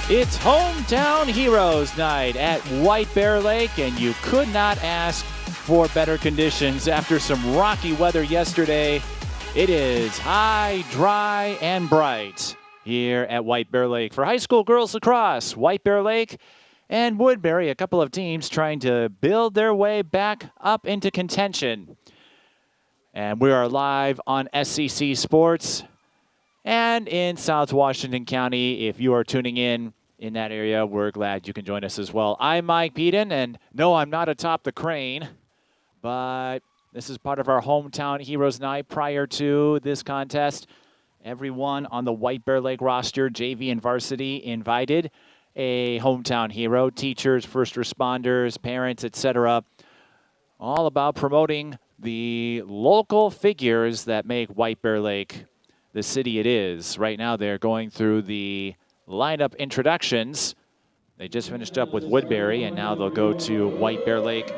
It's Hometown Heroes Night at White Bear Lake, and you could not ask for better conditions after some rocky weather yesterday. It is high, dry, and bright here at White Bear Lake. For high school girls lacrosse, White Bear Lake and Woodbury, a couple of teams trying to build their way back up into contention. And we are live on SCC Sports and in South Washington County. If you are tuning in that area, we're glad you can join us as well. I'm Mike Peden, and no, I'm not atop the crane, but this is part of our Hometown Heroes Night. Prior to this contest, everyone on the White Bear Lake roster, JV and varsity, invited a hometown hero, teachers, first responders, parents, etc., all about promoting the local figures that make White Bear Lake the city it is. Right now, they're going through the lineup introductions. They just finished up with Woodbury, and now they'll go to White Bear Lake.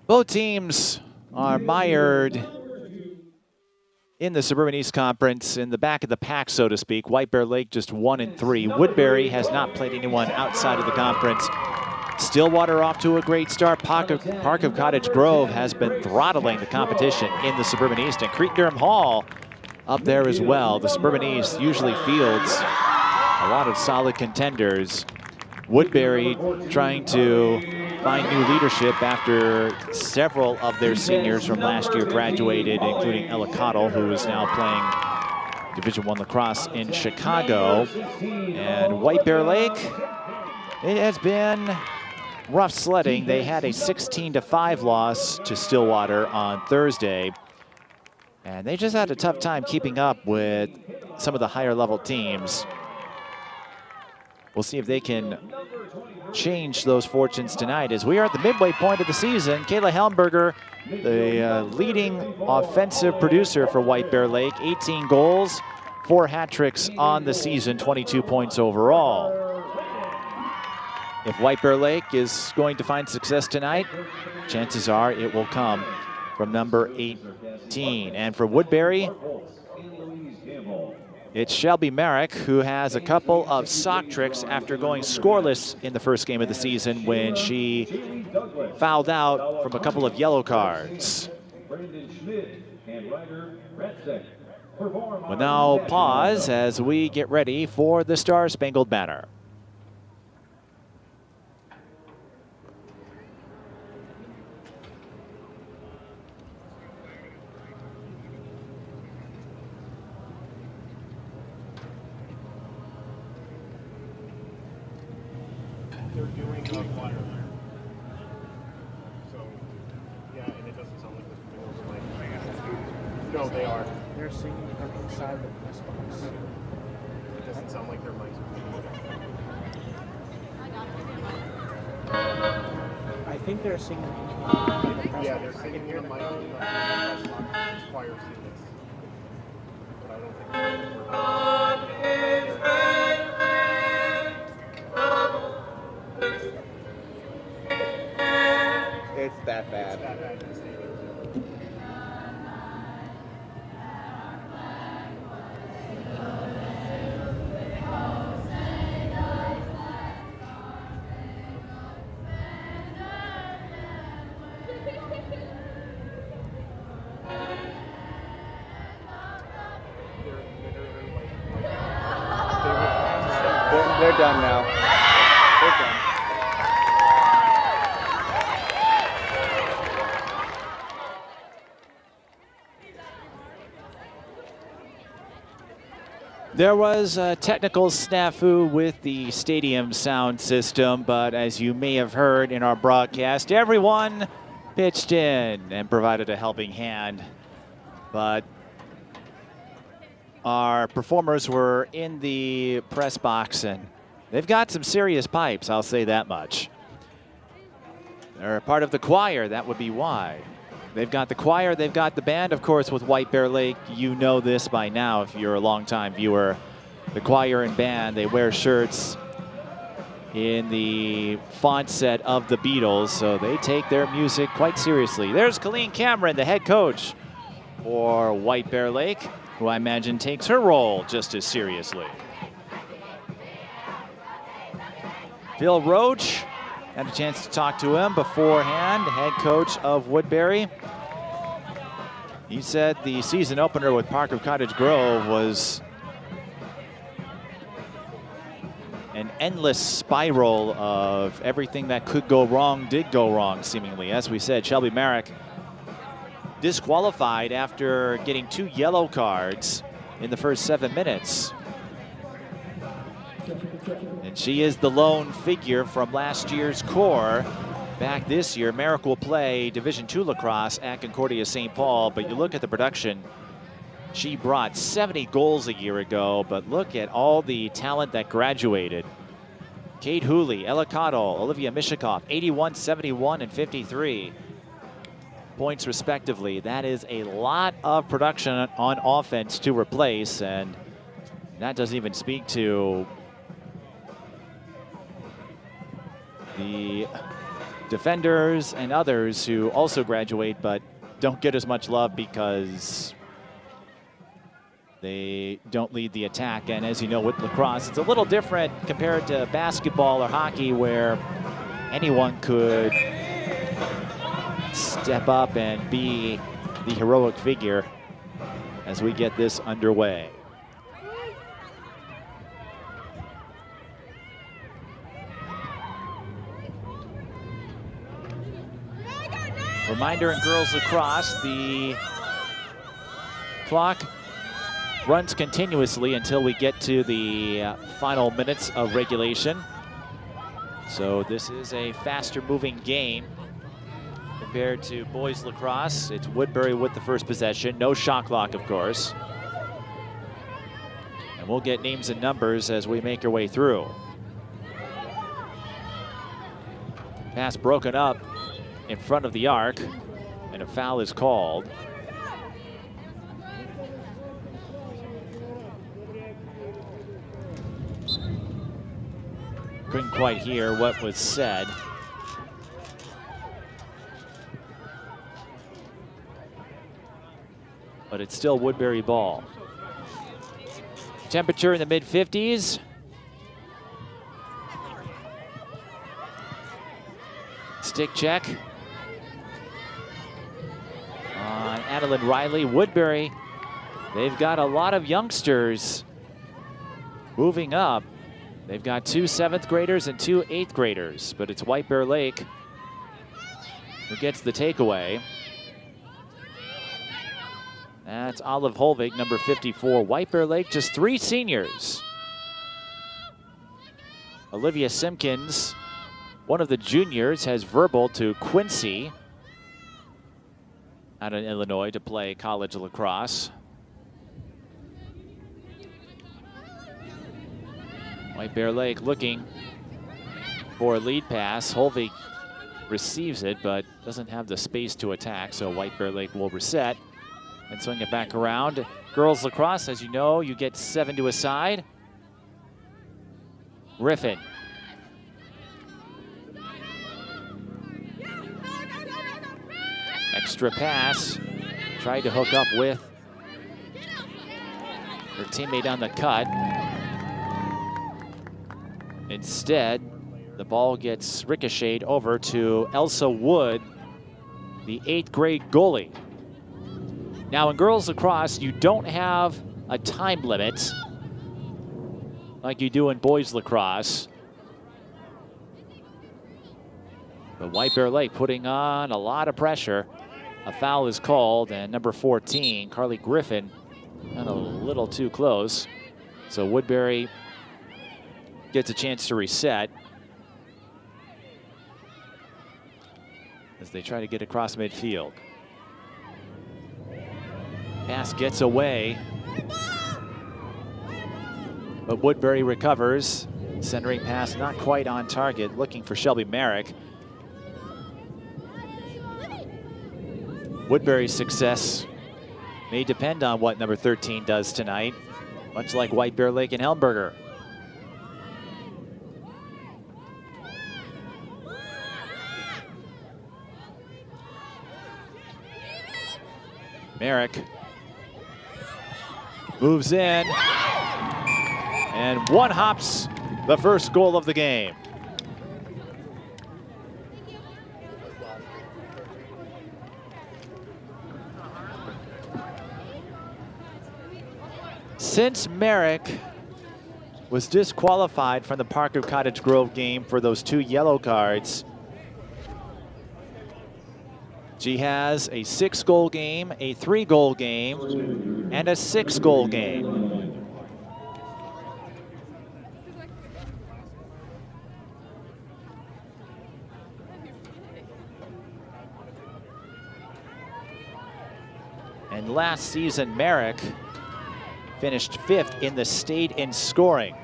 Both teams are mired in the Suburban East Conference, in the back of the pack, so to speak. White Bear Lake just 1-3. Woodbury has not played anyone outside of the conference. Stillwater off to a great start. Park of Cottage Grove has been throttling the competition in the Suburban East, and Creek-Durham Hall up there as well. The Suburban East usually fields a lot of solid contenders. Woodbury trying to find new leadership after several of their seniors from last year graduated, including Ella Cottle, who is now playing Division I lacrosse in Chicago. And White Bear Lake, it has been rough sledding. They had a 16-5 loss to Stillwater on Thursday, and they just had a tough time keeping up with some of the higher level teams. We'll see if they can change those fortunes tonight, as we are at the midway point of the season. Kayla Helmberger, the leading offensive producer for White Bear Lake, 18 goals, 4 hat tricks on the season, 22 points overall. If White Bear Lake is going to find success tonight, chances are it will come from number 18. And for Woodbury, it's Shelby Merrick, who has a couple of sock tricks after going scoreless in the first game of the season when she fouled out from a couple of yellow cards. We'll now pause as we get ready for the Star Spangled Banner. They're doing a choir. So, yeah, and it doesn't sound like they're over like. No, they are. They're singing from inside the press box. It doesn't sound like their mics. I think they're singing. Yeah, they're singing near the mic. Choir students. But I don't think it's that bad. It's that bad. They're done now. They're done. There was a technical snafu with the stadium sound system, but as you may have heard in our broadcast, everyone pitched in and provided a helping hand. But our performers were in the press box, and they've got some serious pipes, I'll say that much. They're a part of the choir, that would be why. They've got the choir, they've got the band, of course, with White Bear Lake. You know this by now if you're a longtime viewer. The choir and band, they wear shirts in the font set of the Beatles, so they take their music quite seriously. There's Colleen Cameron, the head coach for White Bear Lake, who I imagine takes her role just as seriously. Phil Roach, had a chance to talk to him beforehand, head coach of Woodbury. He said the season opener with Parker Cottage Grove was an endless spiral of everything that could go wrong did go wrong, seemingly. As we said, Shelby Merrick disqualified after getting 2 yellow cards in the first 7 minutes. And she is the lone figure from last year's core. Back this year, Merrick will play Division II lacrosse at Concordia St. Paul, but you look at the production, she brought 70 goals a year ago, but look at all the talent that graduated. Kate Hooley, Ella Cottle, Olivia Mishikoff, 81, 71, and 53 points respectively. That is a lot of production on offense to replace, and that doesn't even speak to the defenders and others who also graduate but don't get as much love because they don't lead the attack. And as you know, with lacrosse, it's a little different compared to basketball or hockey, where anyone could step up and be the heroic figure as we get this underway. Reminder in girls lacrosse, the clock runs continuously until we get to the final minutes of regulation. So this is a faster moving game compared to boys lacrosse. It's Woodbury with the first possession. No shot clock, of course. And we'll get names and numbers as we make our way through. Pass broken up in front of the arc, and a foul is called. Couldn't quite hear what was said. But it's still Woodbury ball. Temperature in the mid-50s. Stick check on Adeline Riley. Woodbury, they've got a lot of youngsters moving up. They've got 2 7th graders and 2 8th graders, but it's White Bear Lake who gets the takeaway. That's Olive Holvig, number 54. White Bear Lake, just 3 seniors. Olivia Simpkins, one of the juniors, has verbal to Quincy out of Illinois to play college lacrosse. White Bear Lake looking for a lead pass. Holvig receives it, but doesn't have the space to attack, so White Bear Lake will reset and swing it back around. Girls lacrosse, as you know, you get 7 to a side. Griffin. Extra pass. Tried to hook up with her teammate on the cut. Instead, the ball gets ricocheted over to Elsa Wood, the 8th grade goalie. Now in girls lacrosse, you don't have a time limit like you do in boys lacrosse. But White Bear Lake putting on a lot of pressure. A foul is called, and number 14, Carly Griffin, got a little too close. So Woodbury gets a chance to reset as they try to get across midfield. Pass gets away, but Woodbury recovers. Centering pass not quite on target, looking for Shelby Merrick. Woodbury's success may depend on what number 13 does tonight, much like White Bear Lake and Helmberger. Merrick moves in and one-hops the first goal of the game. Since Merrick was disqualified from the Parker Cottage Grove game for those 2 yellow cards, she has a 6-goal game, a 3-goal game, and a 6-goal game. And last season, Merrick finished 5th in the state in scoring.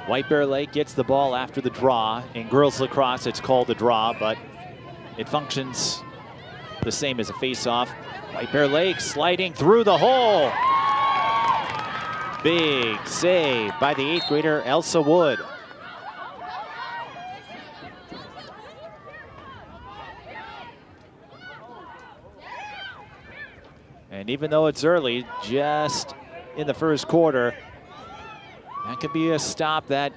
White Bear Lake gets the ball after the draw. In girls lacrosse, it's called a draw, but it functions the same as a face-off. White Bear Lake sliding through the hole. Big save by the 8th grader, Elsa Wood. And even though it's early, just in the first quarter, that could be a stop that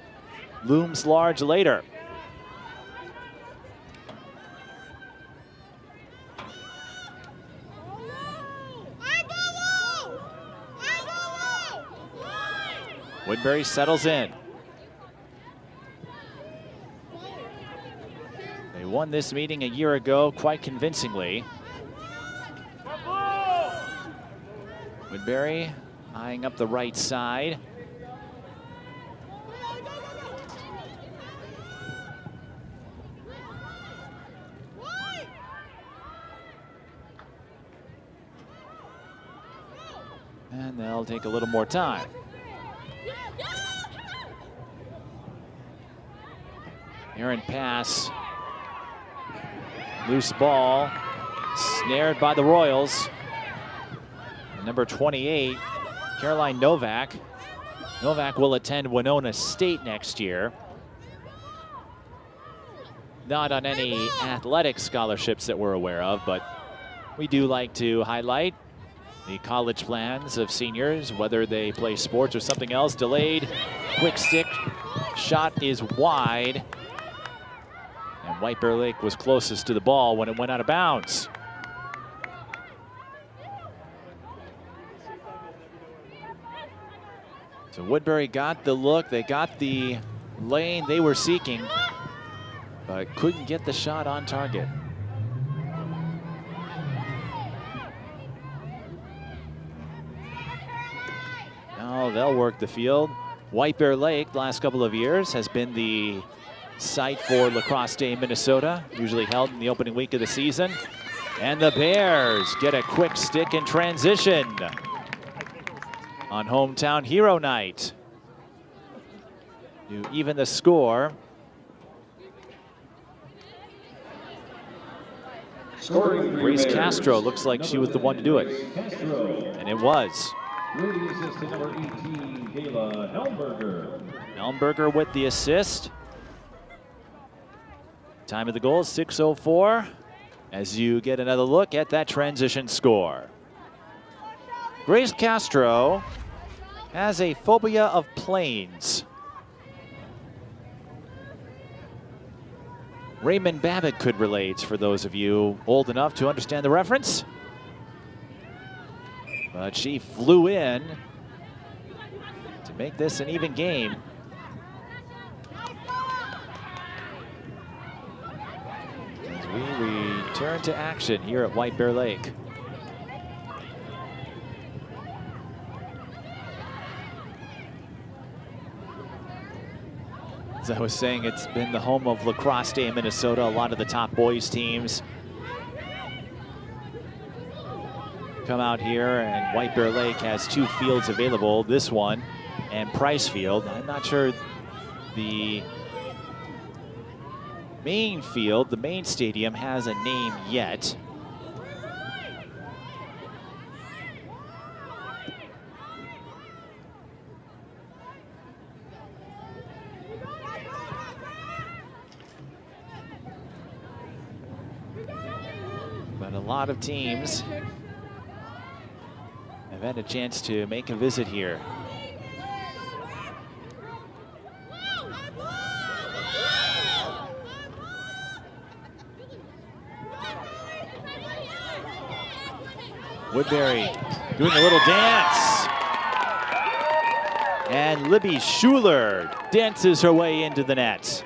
looms large later. Woodbury settles in. They won this meeting a year ago quite convincingly. Woodbury eyeing up the right side. And they'll take a little more time. Errant pass. Loose ball. Snared by the Royals. Number 28, Caroline Novak. Novak will attend Winona State next year. Not on any athletic scholarships that we're aware of, but we do like to highlight the college plans of seniors, whether they play sports or something else. Delayed, quick stick, shot is wide. And White Bear Lake was closest to the ball when it went out of bounds. So Woodbury got the look, they got the lane they were seeking, but couldn't get the shot on target. Now they'll work the field. White Bear Lake, the last couple of years, has been the site for Lacrosse Day Minnesota, usually held in the opening week of the season. And the Bears get a quick stick in transition on Hometown Hero Night to even the score. Grace Castro looks like she was the one to do it. And it was. Elmberger with the assist. Time of the goal, 6:04, as you get another look at that transition score. Grace Castro has a phobia of planes. Raymond Babbitt could relate, for those of you old enough to understand the reference. But she flew in to make this an even game. As we return to action here at White Bear Lake. As I was saying, it's been the home of Lacrosse Day in Minnesota. A lot of the top boys teams come out here, and White Bear Lake has 2 fields available, this one and Price Field. I'm not sure the main field, the main stadium, has a name yet. But a lot of teams have had a chance to make a visit here. Woodbury doing a little dance. And Libby Schuler dances her way into the net.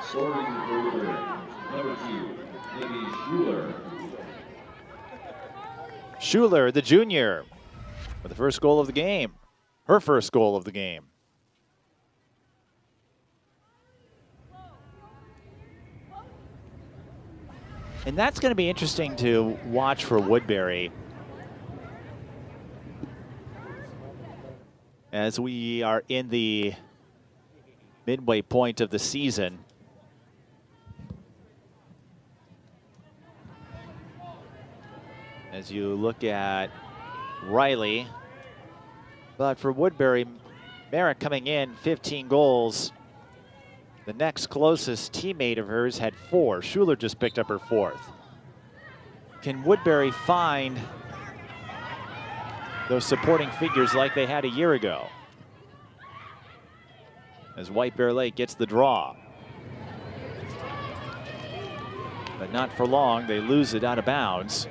Scoring for Woodbury, number 2, Libby Schuler. Schuler, the junior, with the first goal of the game. Her first goal of the game. And that's going to be interesting to watch for Woodbury as we are in the midway point of the season. As you look at Riley, but for Woodbury, Merrick coming in 15 goals. The next closest teammate of hers had 4. Schuler just picked up her 4th. Can Woodbury find those supporting figures like they had a year ago? As White Bear Lake gets the draw. But not for long, they lose it out of bounds.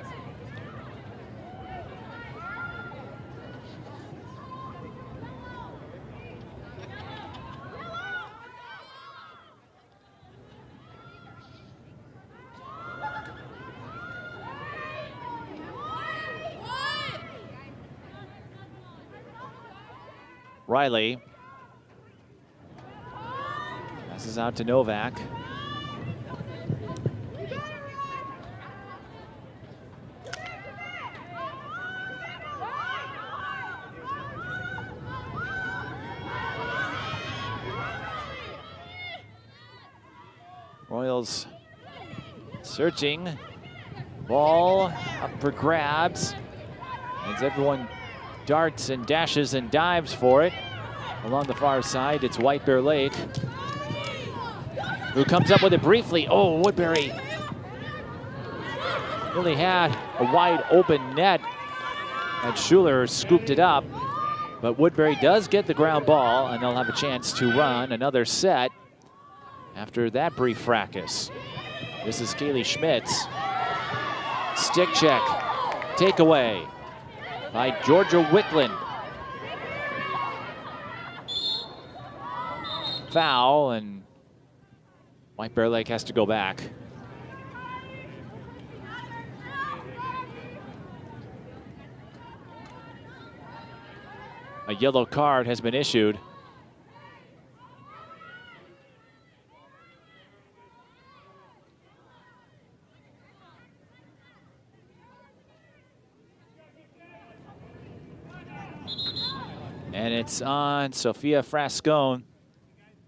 Riley passes out to Novak. Royals searching. Ball up for grabs. As everyone darts and dashes and dives for it. Along the far side, it's White Bear Lake, who comes up with it briefly. Oh, Woodbury really had a wide open net, and Schuler scooped it up. But Woodbury does get the ground ball, and they'll have a chance to run another set after that brief fracas. This is Kaylee Schmitz. Stick check, takeaway by Georgia Wickland. Foul, and White Bear Lake has to go back. A yellow card has been issued. And it's on Sophia Frascone,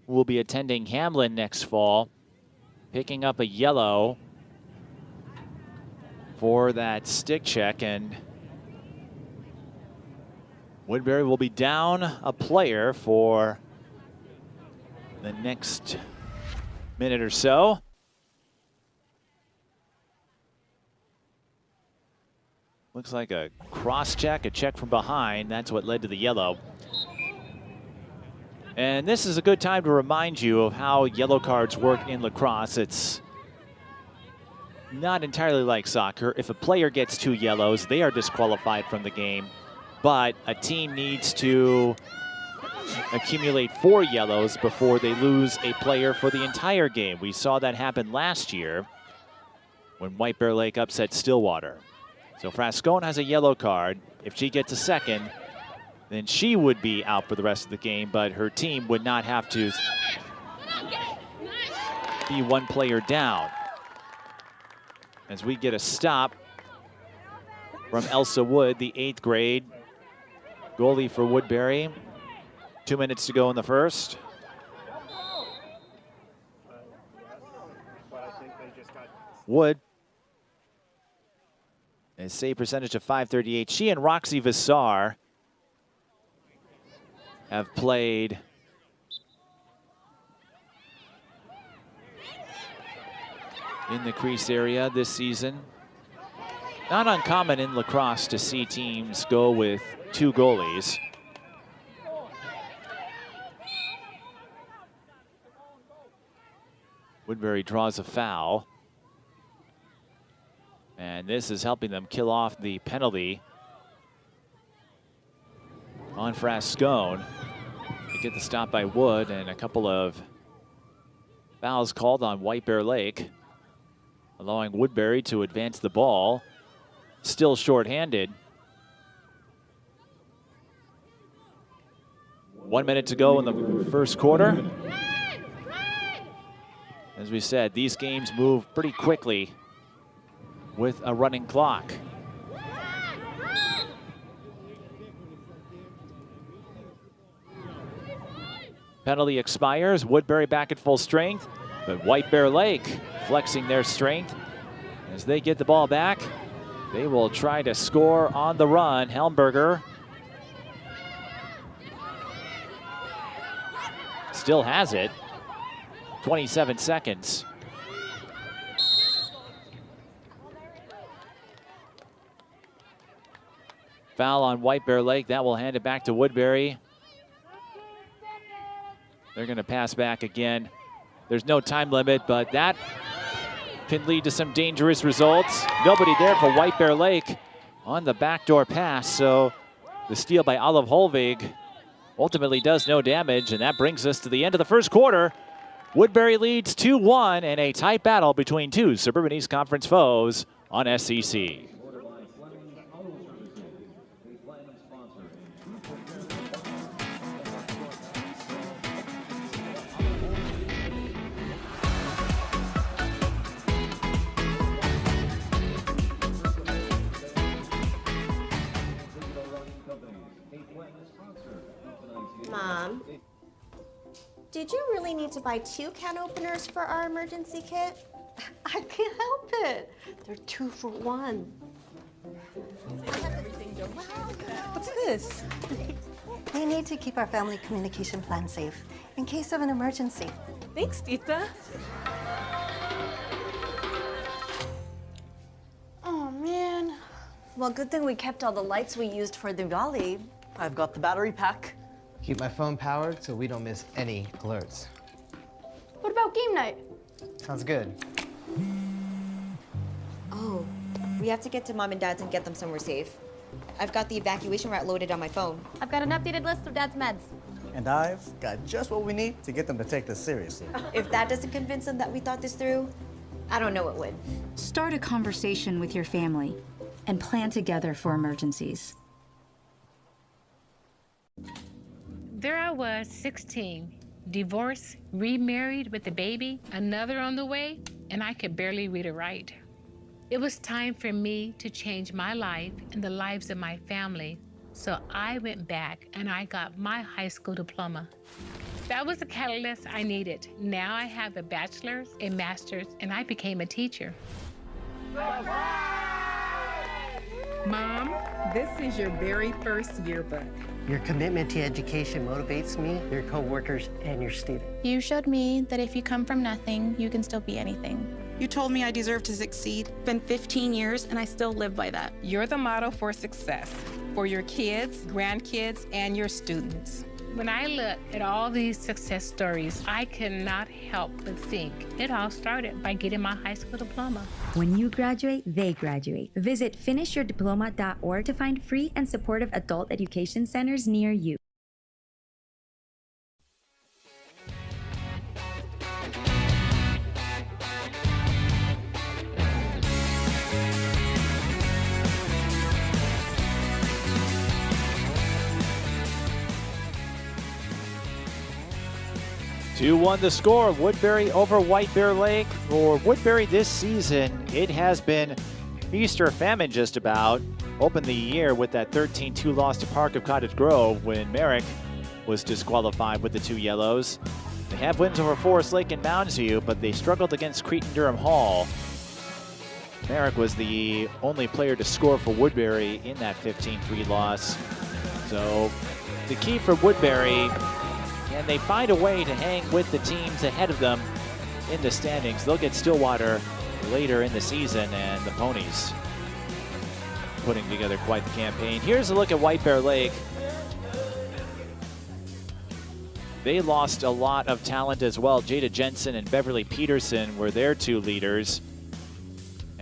who will be attending Hamlin next fall, picking up a yellow for that stick check. And Woodbury will be down a player for the next minute or so. Looks like a cross check, a check from behind. That's what led to the yellow. And this is a good time to remind you of how yellow cards work in lacrosse. It's not entirely like soccer. If a player gets 2 yellows, they are disqualified from the game. But a team needs to accumulate 4 yellows before they lose a player for the entire game. We saw that happen last year when White Bear Lake upset Stillwater. So Frascone has a yellow card. If she gets a second, then she would be out for the rest of the game, but her team would not have to be 1 player down. As we get a stop from Elsa Wood, the 8th grade goalie for Woodbury. 2 minutes to go in the first. Wood, a save percentage of .538. She and Roxy Visar have played in the crease area this season. Not uncommon in lacrosse to see teams go with 2 goalies. Woodbury draws a foul. And this is helping them kill off the penalty on Frascone. They get the stop by Wood, and a couple of fouls called on White Bear Lake, allowing Woodbury to advance the ball. Still shorthanded. 1 minute to go in the first quarter. As we said, these games move pretty quickly with a running clock. Penalty expires. Woodbury back at full strength, but White Bear Lake flexing their strength. As they get the ball back, they will try to score on the run. Helmberger still has it. 27 seconds. Foul on White Bear Lake. That will hand it back to Woodbury. They're going to pass back again. There's no time limit, but that can lead to some dangerous results. Nobody there for White Bear Lake on the backdoor pass. So the steal by Olive Holvig ultimately does no damage, and that brings us to the end of the first quarter. Woodbury leads 2-1 in a tight battle between two Suburban East Conference foes on SEC. Mom, did you really need to buy 2 can openers for our emergency kit? I can't help it. They're 2 for 1. What's this? We need to keep our family communication plan safe in case of an emergency. Thanks, Tita. Oh, man. Well, good thing we kept all the lights we used for Diwali. I've got the battery pack. Keep my phone powered so we don't miss any alerts. What about game night? Sounds good. Oh, we have to get to Mom and Dad's and get them somewhere safe. I've got the evacuation route loaded on my phone. I've got an updated list of Dad's meds. And I've got just what we need to get them to take this seriously. If that doesn't convince them that we thought this through, I don't know what would. Start a conversation with your family and plan together for emergencies. There I was, 16, divorced, remarried with a baby, another on the way, and I could barely read or write. It was time for me to change my life and the lives of my family, so I went back and I got my high school diploma. That was the catalyst I needed. Now I have a bachelor's, a master's, and I became a teacher. Mom, this is your very first yearbook. Your commitment to education motivates me, your coworkers, and your students. You showed me that if you come from nothing, you can still be anything. You told me I deserve to succeed. It's been 15 years, and I still live by that. You're the model for success for your kids, grandkids, and your students. When I look at all these success stories, I cannot help but think it all started by getting my high school diploma. When you graduate, they graduate. Visit finishyourdiploma.org to find free and supportive adult education centers near you. Two-1 the score. Woodbury over White Bear Lake. For Woodbury this season, it has been feast or famine just about. Opened the year with that 13-2 loss to Park of Cottage Grove when Merrick was disqualified with the 2 yellows. They have wins over Forest Lake and Mounds View, but they struggled against Cretan Durham Hall. Merrick was the only player to score for Woodbury in that 15-3 loss. So the key for Woodbury, and they find a way to hang with the teams ahead of them in the standings. They'll get Stillwater later in the season, and the Ponies putting together quite the campaign. Here's a look at White Bear Lake. They lost a lot of talent as well. Jada Jensen and Beverly Peterson were their 2 leaders.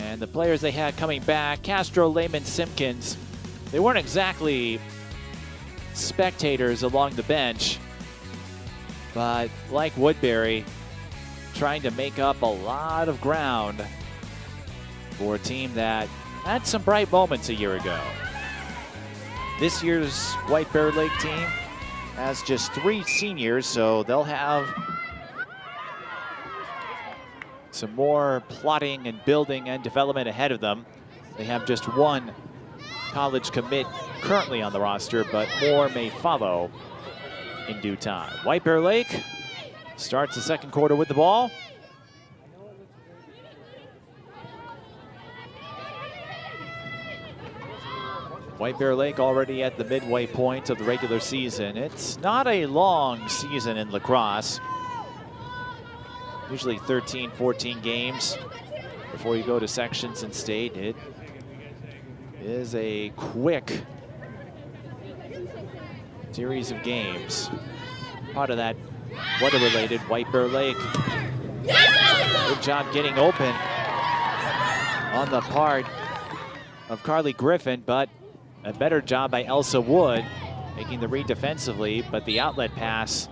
And the players they had coming back, Castro, Lehman, Simpkins, they weren't exactly spectators along the bench, but like Woodbury, trying to make up a lot of ground for a team that had some bright moments a year ago. This year's White Bear Lake team has just 3 seniors, so they'll have some more plotting and building and development ahead of them. They have just 1 college commit currently on the roster, but more may follow in due time. White Bear Lake starts the second quarter with the ball. White Bear Lake already at the midway point of the regular season. It's not a long season in lacrosse. Usually 13, 14 games before you go to sections and state. It is a quick series of games. Part of that weather-related White Bear Lake. Good job getting open on the part of Carly Griffin, but a better job by Elsa Wood making the read defensively, but the outlet pass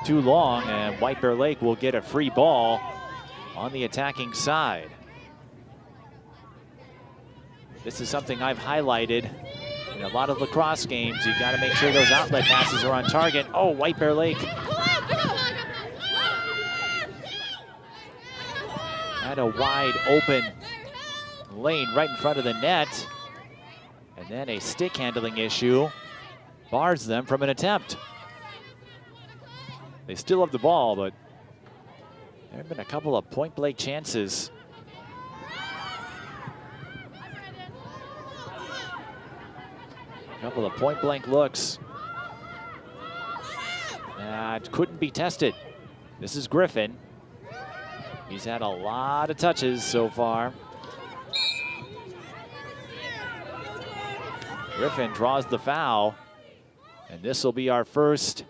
too long, and White Bear Lake will get a free ball on the attacking side. This is something I've highlighted in a lot of lacrosse games. You got to make sure those outlet passes are on target. Oh, White Bear Lake had a wide open lane right in front of the net, and then a stick handling issue bars them from an attempt. They still have the ball, but there have been a couple of point blank chances. A couple of point blank looks that couldn't be tested. This is Griffin. He's had a lot of touches so far. Griffin draws the foul, and this will be our first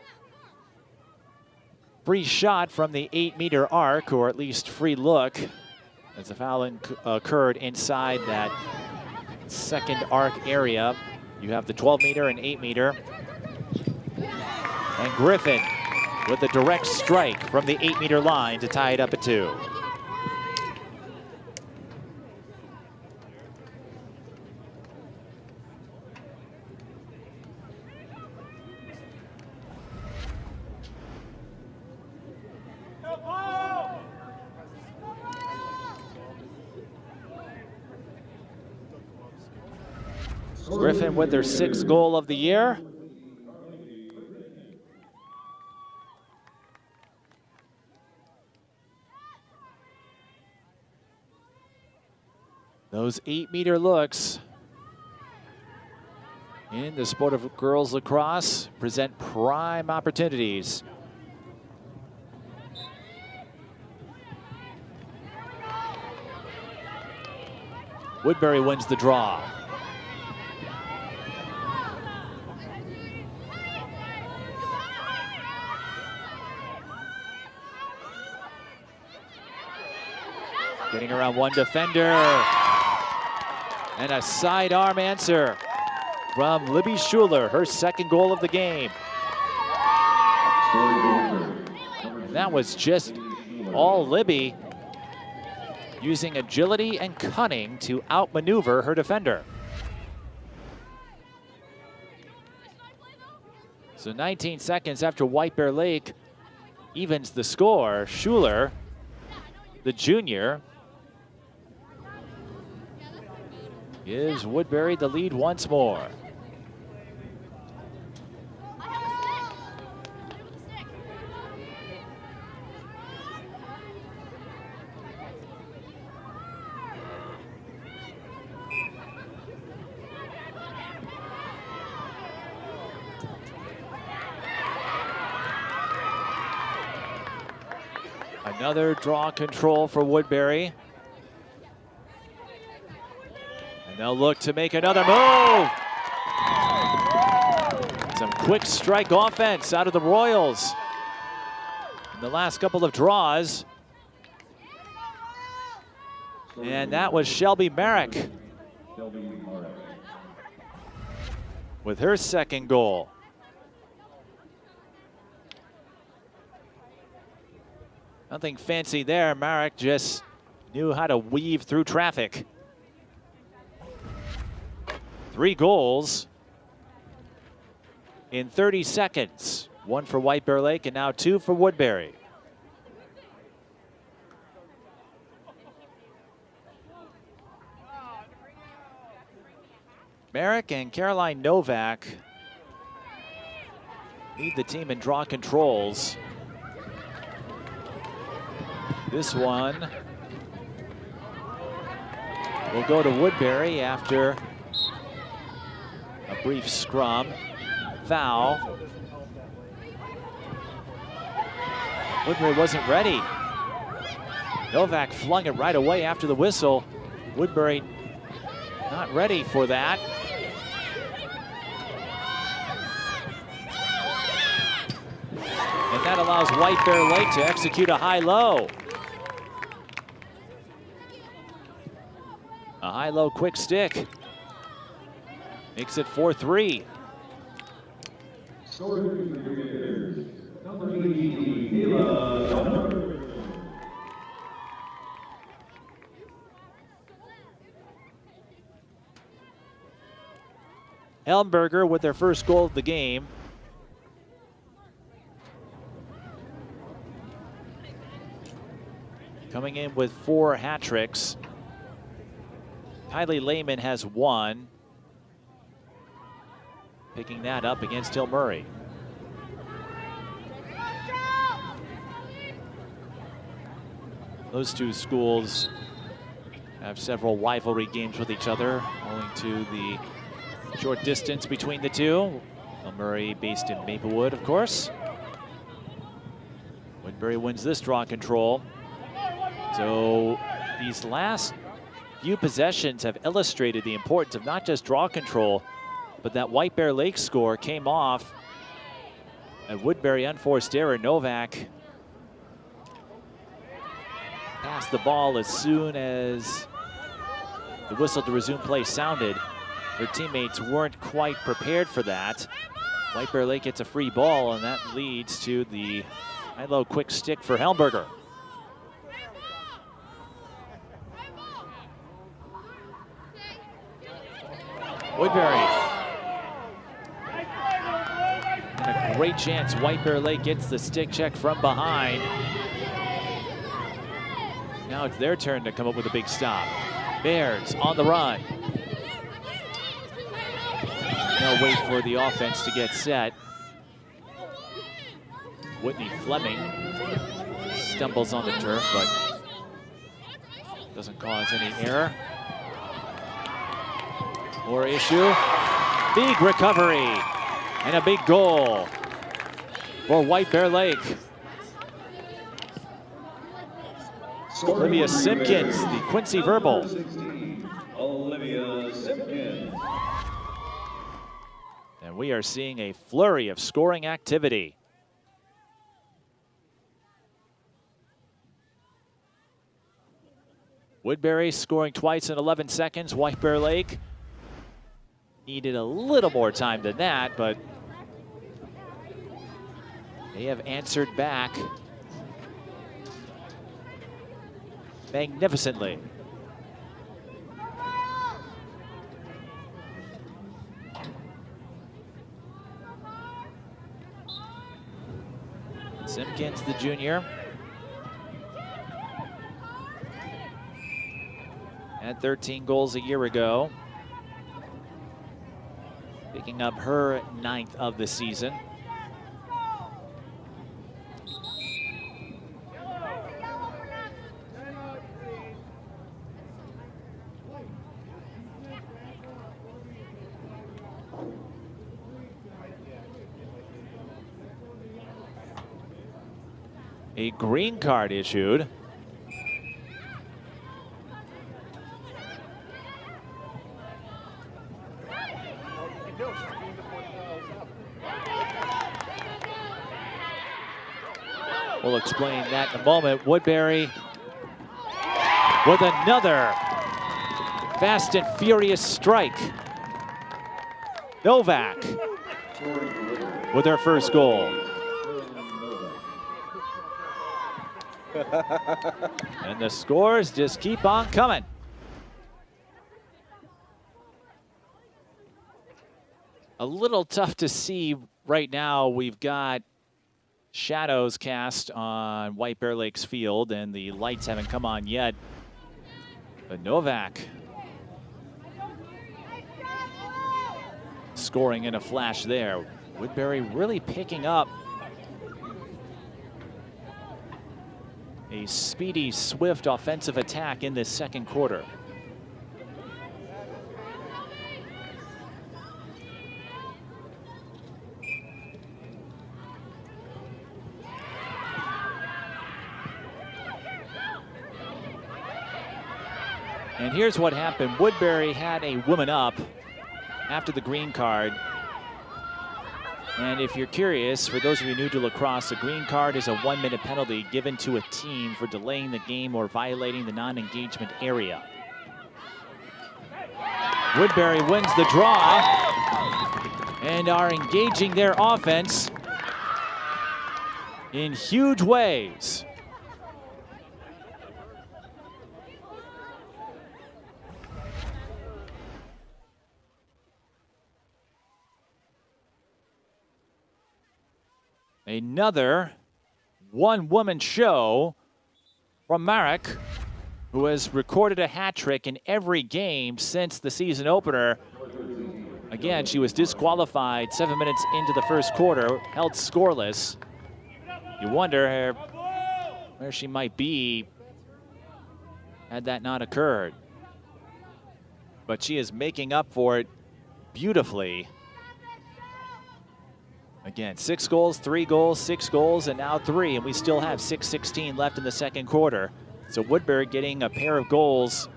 free shot from the 8-meter arc, or at least free look, as the foul occurred inside that second arc area. You have the 12-meter and 8-meter. And Griffin with a direct strike from the 8-meter line to tie it up at 2. Griffin with their 6th goal of the year. Those 8-meter looks in the sport of girls lacrosse present prime opportunities. Woodbury wins the draw. Getting around one defender. And a sidearm answer from Libby Schuler, her 2nd goal of the game. And that was just all Libby, using agility and cunning to outmaneuver her defender. So 19 seconds after White Bear Lake evens the score, Schuler, the junior, gives Woodbury the lead once more. Another draw control for Woodbury. And they'll look to make another move. Some quick strike offense out of the Royals in the last couple of draws. And that was Shelby Merrick with her second goal. Nothing fancy there. Merrick just knew how to weave through traffic. 3 goals in 30 seconds. 1 for White Bear Lake and now 2 for Woodbury. Merrick and Caroline Novak lead the team in draw controls. This one will go to Woodbury after a brief scrum. Foul. Woodbury wasn't ready. Novak flung it right away after the whistle. Woodbury not ready for that. And that allows White Bear Lake to execute a high-low. A high-low quick stick. Makes it 4-3. Helmberger with their first goal of the game. Coming in with 4 hat tricks. Kylie Lehman has 1. Picking that up against Hill Murray. Those two schools have several rivalry games with each other, owing to the short distance between the two. Hill Murray based in Maplewood, of course. Woodbury wins this draw control. So these last few possessions have illustrated the importance of not just draw control, but that White Bear Lake score came off a Woodbury unforced error. Novak passed the ball as soon as the whistle to resume play sounded. Her teammates weren't quite prepared for that. White Bear Lake gets a free ball, and that leads to the high-low quick stick for Helmberger. Woodbury. And a great chance. White Bear Lake gets the stick check from behind. Now it's their turn to come up with a big stop. Bears on the run. They'll wait for the offense to get set. Whitney Fleming stumbles on the turf, but doesn't cause any error or issue. Big recovery and a big goal for White Bear Lake. Olivia Simpkins, the Quincy Verbal. Olivia Simpkins. And we are seeing a flurry of scoring activity. Woodbury scoring twice in 11 seconds. White Bear Lake needed a little more time than that, but they have answered back magnificently. Simpkins, the junior, had 13 goals a year ago, picking up her 9th of the season. A green card issued. We'll explain that in a moment. Woodbury with another fast and furious strike. Novak with her first goal. And the scores just keep on coming. A little tough to see right now. We've got shadows cast on White Bear Lake's field, and the lights haven't come on yet. But Novak scoring in a flash there. Woodbury really picking up a speedy, swift offensive attack in this second quarter. And here's what happened. Woodbury had a woman up after the green card. And if you're curious, for those of you new to lacrosse, a green card is a 1-minute penalty given to a team for delaying the game or violating the non-engagement area. Woodbury wins the draw and are engaging their offense in huge ways. Another one-woman show from Marek, who has recorded a hat trick in every game since the season opener. Again, she was disqualified 7 minutes into the first quarter, held scoreless. You wonder where she might be had that not occurred. But she is making up for it beautifully. Again, 6 goals, 3 goals, 6 goals, and now 3, and we still have 6:16 left in the second quarter. So Woodbury getting a pair of goals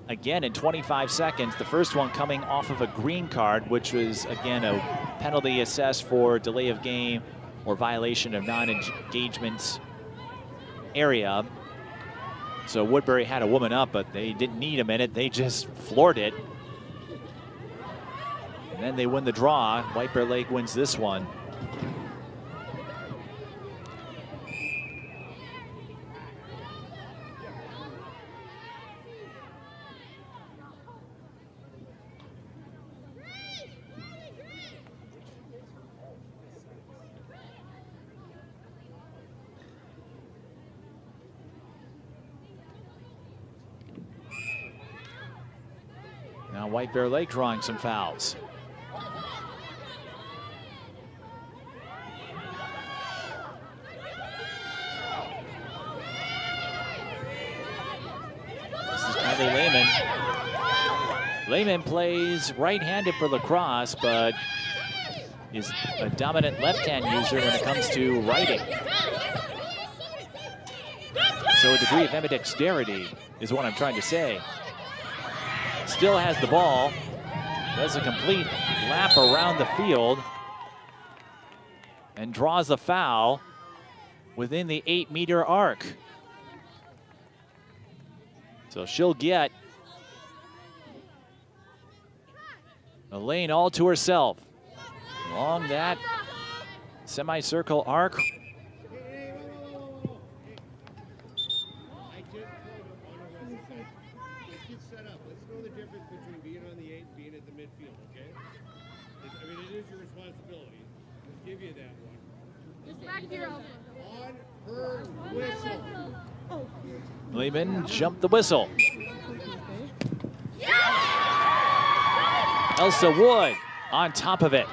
again in 25 seconds. The first one coming off of a green card, which was, again, a penalty assessed for delay of game or violation of non-engagement area. So Woodbury had a woman up, but they didn't need a minute. They just floored it. And then they win the draw. White Bear Lake wins this one. Now White Bear Lake drawing some fouls. This is Kylie Lehman. Lehman plays right-handed for Lacrosse, but is a dominant left-hand user when it comes to writing. So a degree of ambidexterity is what I'm trying to say. Still has the ball, does a complete lap around the field, and draws a foul within the 8-meter arc. So she'll get a lane all to herself along that semicircle arc. Lehman jumped the whistle. Elsa Wood on top of it.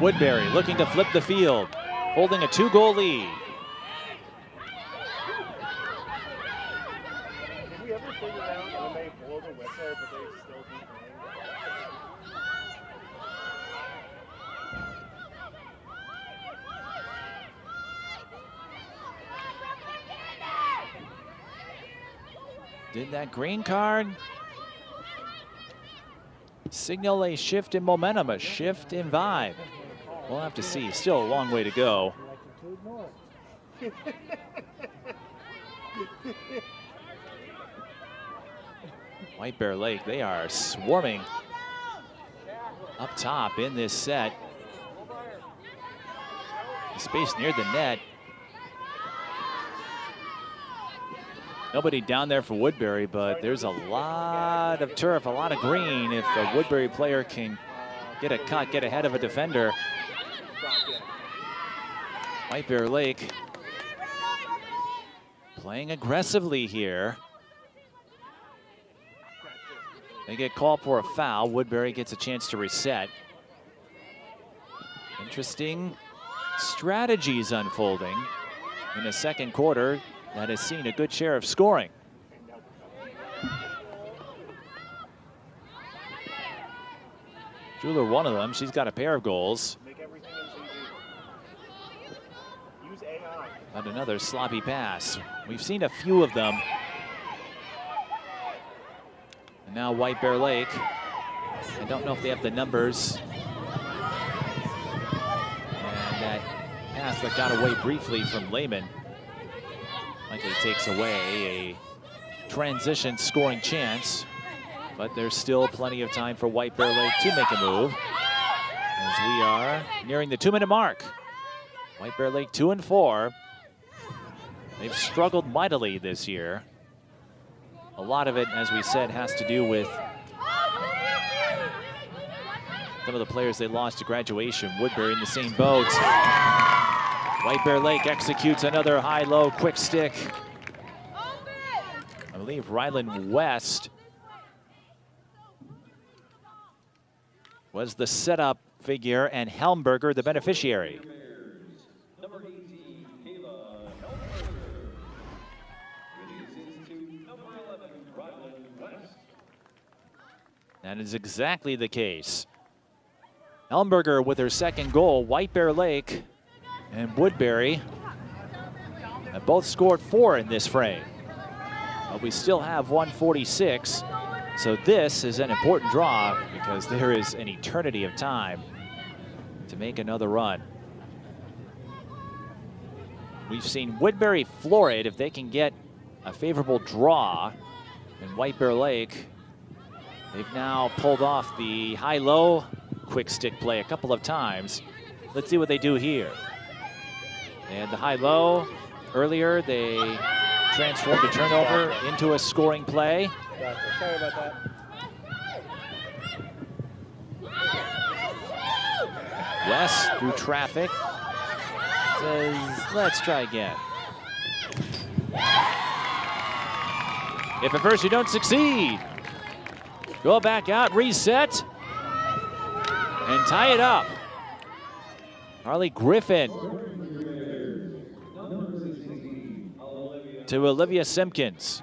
Woodbury looking to flip the field, holding a 2-goal lead. Did we ever figure out when they blow the whistle, but they still do playing? Did that green card signal a shift in momentum, a shift in vibe? We'll have to see. Still a long way to go. White Bear Lake, they are swarming up top in this set. The space near the net. Nobody down there for Woodbury, but there's a lot of turf, a lot of green. If a Woodbury player can get a cut, get ahead of a defender. White Bear Lake playing aggressively here. They get called for a foul. Woodbury gets a chance to reset. Interesting strategies unfolding in the second quarter that has seen a good share of scoring. Jeweler, one of them, she's got a pair of goals. But another sloppy pass. We've seen a few of them. And now White Bear Lake. I don't know if they have the numbers. And that pass that got away briefly from Lehman likely takes away a transition scoring chance. But there's still plenty of time for White Bear Lake to make a move, as we are nearing the 2-minute mark. White Bear Lake 2-4. They've struggled mightily this year. A lot of it, as we said, has to do with some of the players they lost to graduation. Woodbury in the same boat. White Bear Lake executes another high-low quick stick. I believe Ryland West was the setup figure and Helmberger the beneficiary. That is exactly the case. Helmberger with her second goal. White Bear Lake and Woodbury have both scored 4 in this frame. But we still have 146. So this is an important draw because there is an eternity of time to make another run. We've seen Woodbury floor it if they can get a favorable draw. And White Bear Lake, they've now pulled off the high-low quick stick play a couple of times. Let's see what they do here. And the high-low, earlier they transformed a turnover into a scoring play. Sorry about that. West through traffic says, let's try again. If at first you don't succeed, go back out, reset, and tie it up. Harley Griffin to Olivia Simpkins.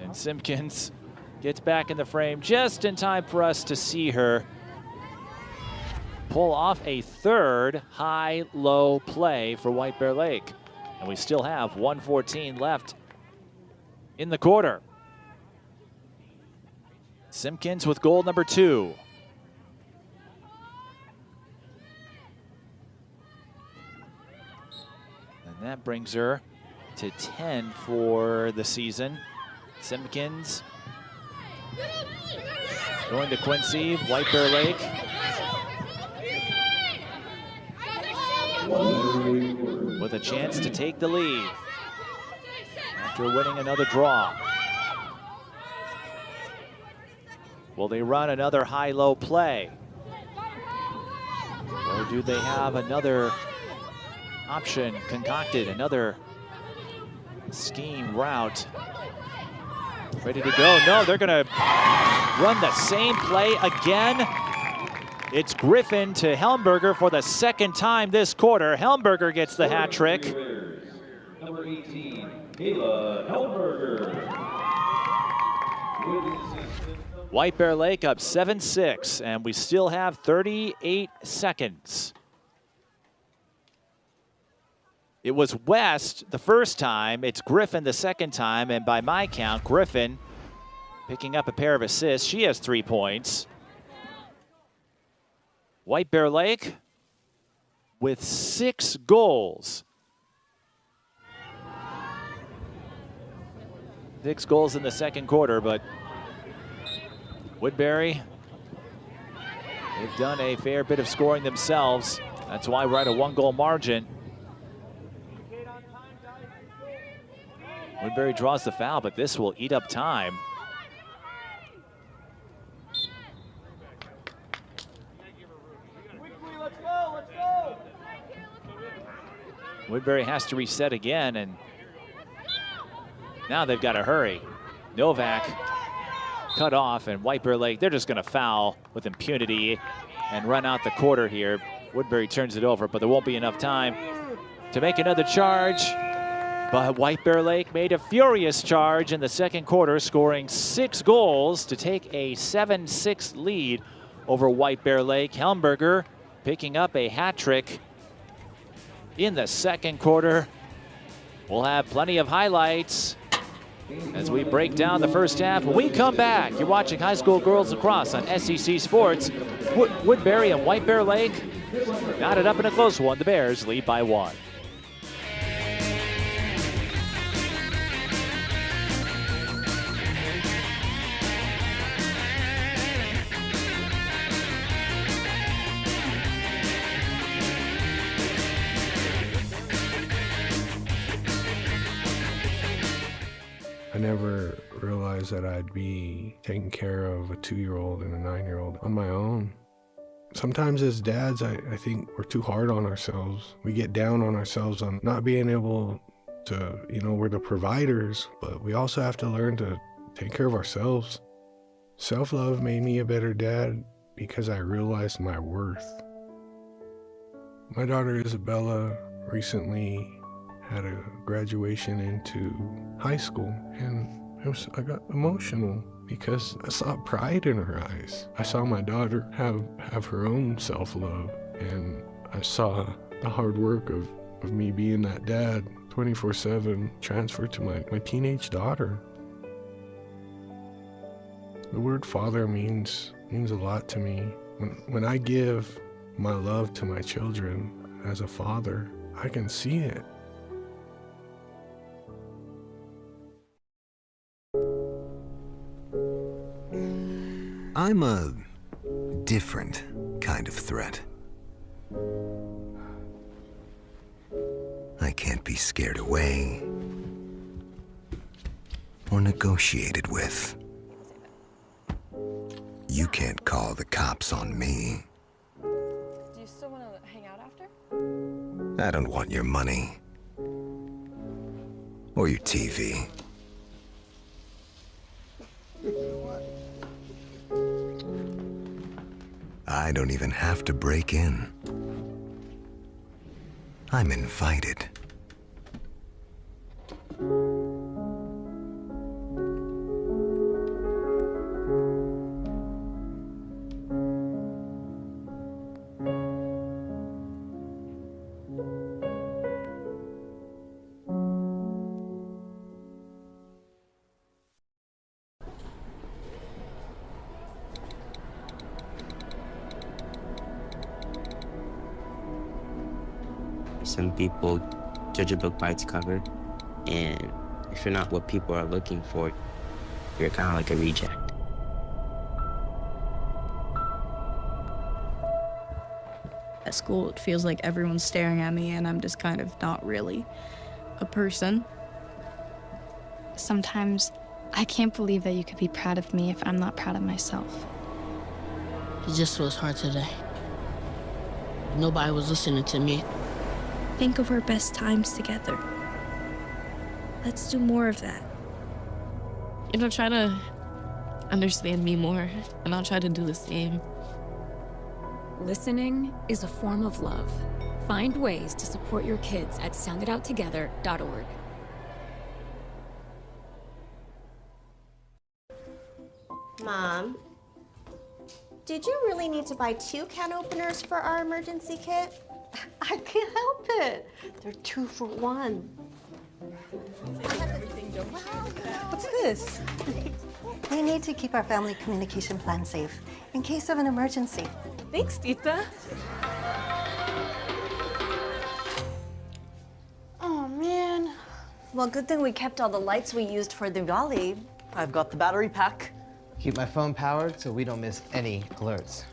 And Simpkins gets back in the frame just in time for us to see her pull off a third high-low play for White Bear Lake. And we still have 1:14 left in the quarter. Simpkins with goal number 2. And that brings her to 10 for the season. Simpkins going to Quincy, White Bear Lake. With a chance to take the lead after winning another draw. Will they run another high-low play? Or do they have another option concocted, another scheme route ready to go? No, they're gonna run the same play again. It's Griffin to Helmberger for the second time this quarter. Helmberger gets the hat trick. Number 18, Kayla Helmberger. White Bear Lake up 7-6, and we still have 38 seconds. It was West the first time, it's Griffin the second time, and by my count, Griffin picking up a pair of assists. She has 3 points. White Bear Lake with 6 goals. 6 goals in the second quarter, but Woodbury, they've done a fair bit of scoring themselves. That's why we're at a 1-goal margin. Woodbury draws the foul, but this will eat up time. Woodbury has to reset again, and now they've got to hurry. Novak cut off, and White Bear Lake, they're just going to foul with impunity and run out the quarter here. Woodbury turns it over, but there won't be enough time to make another charge. But White Bear Lake made a furious charge in the second quarter, scoring 6 goals to take a 7-6 lead over White Bear Lake. Helmberger picking up a hat trick in the second quarter. We'll have plenty of highlights as we break down the first half. When we come back, you're watching High School Girls Lacrosse on SEC Sports. Woodbury and White Bear Lake knotted up in a close one. The Bears lead by 1. I never realized that I'd be taking care of a 2-year-old and a 9-year-old on my own. Sometimes as dads, I think we're too hard on ourselves. We get down on ourselves on not being able to, we're the providers, but we also have to learn to take care of ourselves. Self-love made me a better dad because I realized my worth. My daughter Isabella recently had a graduation into high school, and I got emotional because I saw pride in her eyes. I saw my daughter have her own self-love, and I saw the hard work of me being that dad 24/7 transferred to my teenage daughter. The word father means a lot to me. When I give my love to my children as a father, I can see it. I'm a different kind of threat. I can't be scared away or negotiated with. You can't call the cops on me. Do you still want to hang out after? I don't want your money or your TV. I don't even have to break in. I'm invited. Some people judge a book by its cover, and if you're not what people are looking for, you're kind of like a reject. At school, it feels like everyone's staring at me, and I'm just kind of not really a person. Sometimes I can't believe that you could be proud of me if I'm not proud of myself. It just was hard today. Nobody was listening to me. Think of our best times together. Let's do more of that. Try to understand me more, and I'll try to do the same. Listening is a form of love. Find ways to support your kids at sounditouttogether.org. Mom, did you really need to buy 2 can openers for our emergency kit? I can't help it. They're 2 for 1. What's this? We need to keep our family communication plan safe in case of an emergency. Thanks, Tita. Oh, man. Well, good thing we kept all the lights we used for Diwali. I've got the battery pack. Keep my phone powered so we don't miss any alerts.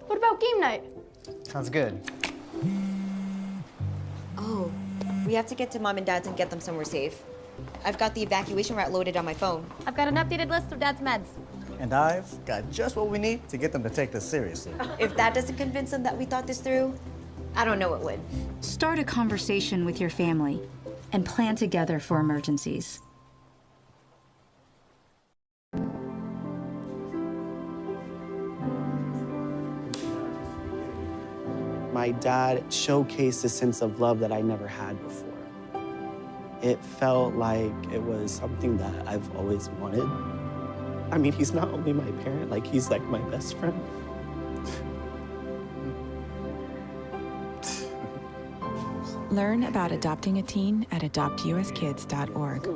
What about game night? Sounds good. Oh, we have to get to Mom and Dad's and get them somewhere safe. I've got the evacuation route loaded on my phone. I've got an updated list of Dad's meds. And I've got just what we need to get them to take this seriously. If that doesn't convince them that we thought this through, I don't know what would. Start a conversation with your family and plan together for emergencies. My dad showcased a sense of love that I never had before. It felt like it was something that I've always wanted. I mean, he's not only my parent, like he's like my best friend. Learn about adopting a teen at adoptuskids.org.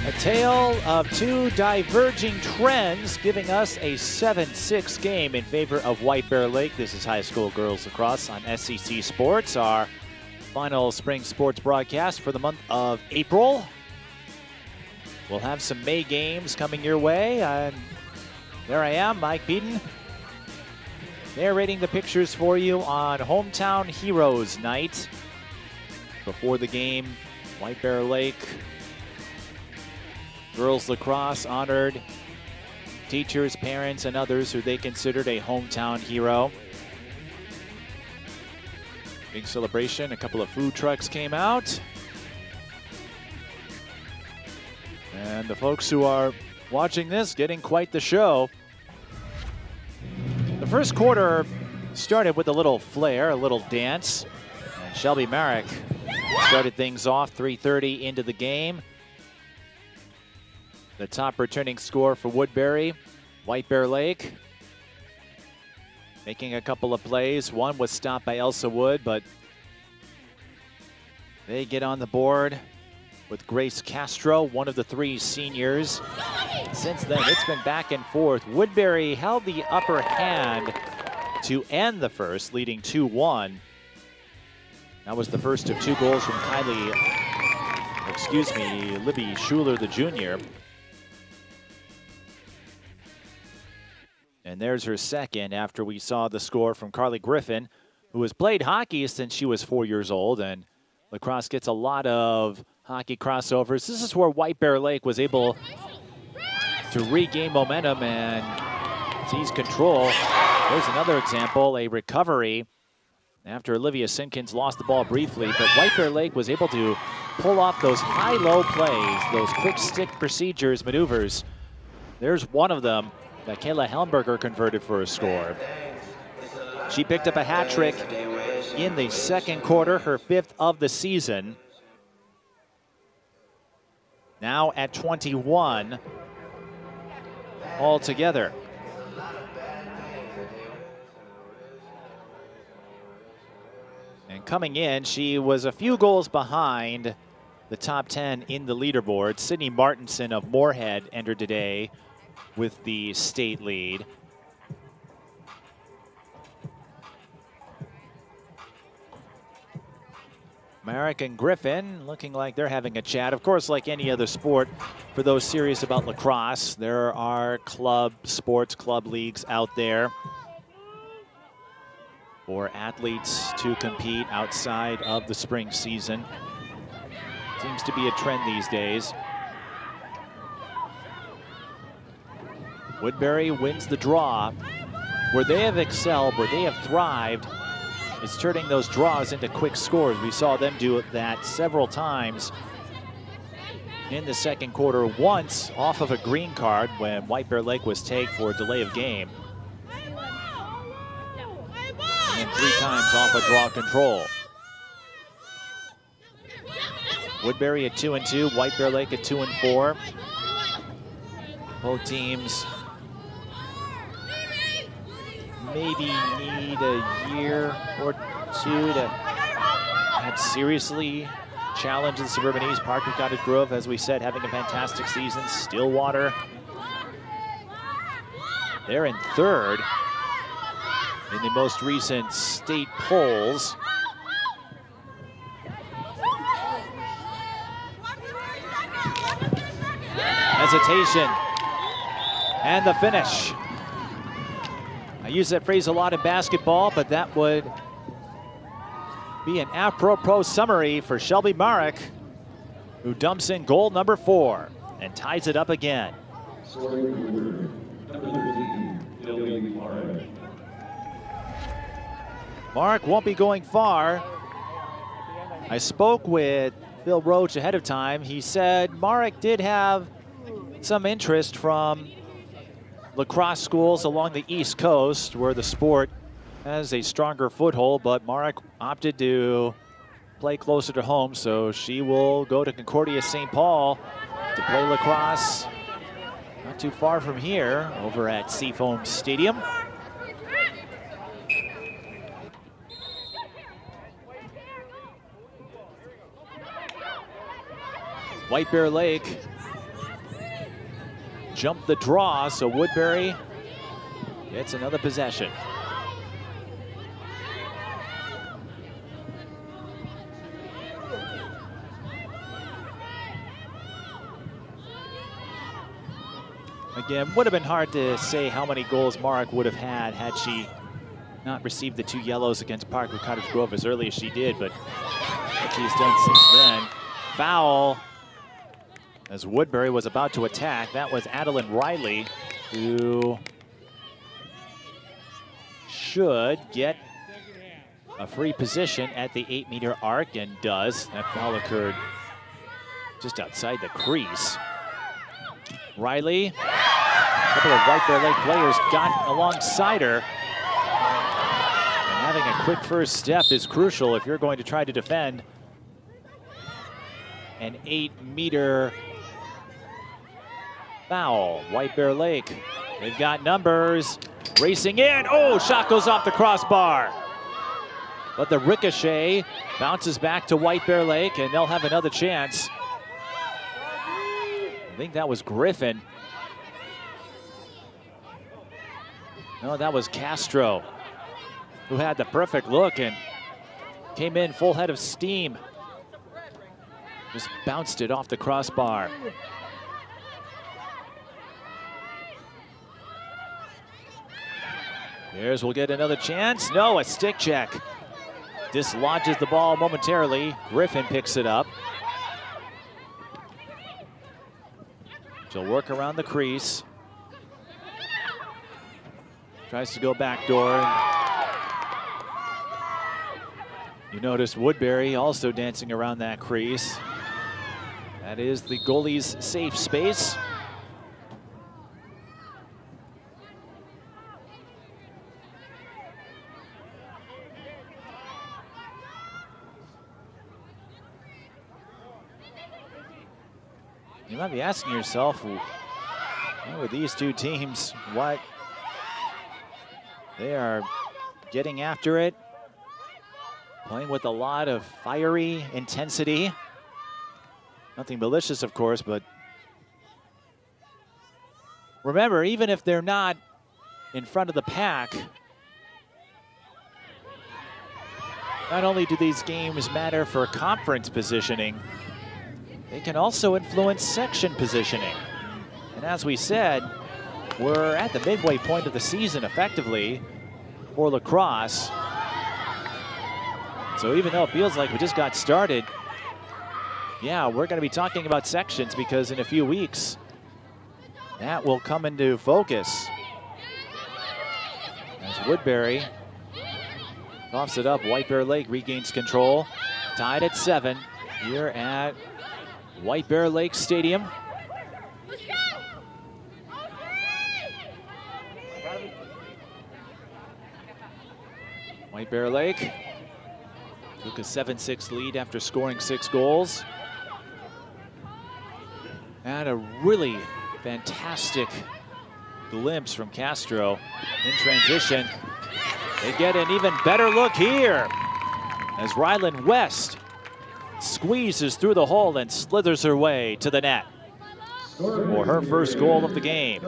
A tale of two diverging trends, giving us a 7-6 game in favor of White Bear Lake. This is high school girls lacrosse on SEC Sports, our final spring sports broadcast for the month of April. We'll have some May games coming your way, and there I am, Mike Beaton, narrating the pictures for you on Hometown Heroes Night. Before the game, White Bear Lake girls lacrosse honored teachers, parents, and others who they considered a hometown hero. Big celebration. A couple of food trucks came out. And the folks who are watching this getting quite the show. The first quarter started with a little flair, a little dance. And Shelby Merrick started things off 3:30 into the game. The top returning scorer for Woodbury, White Bear Lake. Making a couple of plays. One was stopped by Elsa Wood, but they get on the board with Grace Castro, one of the three seniors. Since then, it's been back and forth. Woodbury held the upper hand to end the first, leading 2-1. That was the first of two goals from Libby Schuler, the junior. And there's her second after we saw the score from Carly Griffin, who has played hockey since she was 4 years old. And lacrosse gets a lot of hockey crossovers. This is where White Bear Lake was able to regain momentum and seize control. There's another example, a recovery after Olivia Sinkins lost the ball briefly. But White Bear Lake was able to pull off those high-low plays, those quick stick procedures, maneuvers. There's one of them that Kayla Helmberger converted for a score. She picked up a hat trick in the second quarter, her 5th of the season. Now at 21 altogether. And coming in, she was a few goals behind the top 10 in the leaderboard. Sydney Martinson of Moorhead entered today with the state lead. Merrick and Griffin looking like they're having a chat. Of course, like any other sport, for those serious about lacrosse, there are club sports, club leagues out there for athletes to compete outside of the spring season. Seems to be a trend these days. Woodbury wins the draw. Where they have excelled, where they have thrived, is turning those draws into quick scores. We saw them do that several times in the second quarter, once off of a green card when White Bear Lake was tagged for a delay of game. And 3 times off a draw control. Woodbury at 2-2, White Bear Lake at 2-4. Both teams maybe need a year or two to have seriously challenge the Suburban East. Parker Cottage Grove, as we said, having a fantastic season. Stillwater, they're in third in the most recent state polls. Hesitation and the finish. I use that phrase a lot in basketball, but that would be an apropos summary for Shelby Marek, who dumps in goal number 4 and ties it up again. Marek won't be going far. I spoke with Bill Roach ahead of time. He said Marek did have some interest from lacrosse schools along the East Coast where the sport has a stronger foothold, but Marek opted to play closer to home, so she will go to Concordia St. Paul to play lacrosse not too far from here over at Seafoam Stadium. White Bear Lake jumped the draw, so Woodbury gets another possession. Again, would have been hard to say how many goals Marek would have had she not received the 2 yellows against Parker Cottage Grove as early as she did, but what she's done since then. Foul as Woodbury was about to attack. That was Adeline Riley, who should get a free position at the 8-meter arc, and does. That foul occurred just outside the crease. Riley, a couple of White Bear Lake players got alongside her. And having a quick first step is crucial if you're going to try to defend an 8-meter foul. White Bear Lake, they've got numbers. Racing in, oh, shot goes off the crossbar. But the ricochet bounces back to White Bear Lake, and they'll have another chance. I think that was Griffin. No, that was Castro, who had the perfect look and came in full head of steam. Just bounced it off the crossbar. Bears will get another chance. No, a stick check. Dislodges the ball momentarily. Griffin picks it up. She'll work around the crease. Tries to go backdoor. You notice Woodbury also dancing around that crease. That is the goalie's safe space. You might be asking yourself, with these two teams, what they are getting after it, playing with a lot of fiery intensity. Nothing malicious, of course, but remember, even if they're not in front of the pack, not only do these games matter for conference positioning, they can also influence section positioning. And as we said, we're at the midway point of the season effectively for lacrosse. So even though it feels like we just got started, yeah, we're going to be talking about sections, because in a few weeks, that will come into focus. As Woodbury coughs it up, White Bear Lake regains control. Tied at 7 here at White Bear Lake Stadium. White Bear Lake took a 7-6 lead after scoring 6 goals. And a really fantastic glimpse from Castro in transition. They get an even better look here as Ryland West squeezes through the hole and slithers her way to the net for her first goal of the game.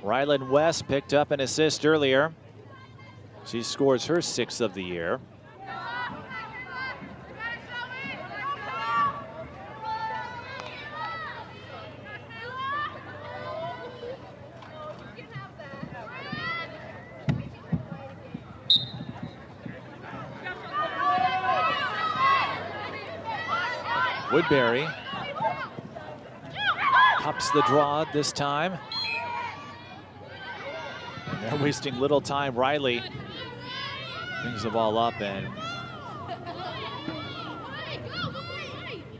Ryland West picked up an assist earlier. She scores her 6th of the year. Woodbury pops the draw this time. And they're wasting little time. Riley brings the ball up and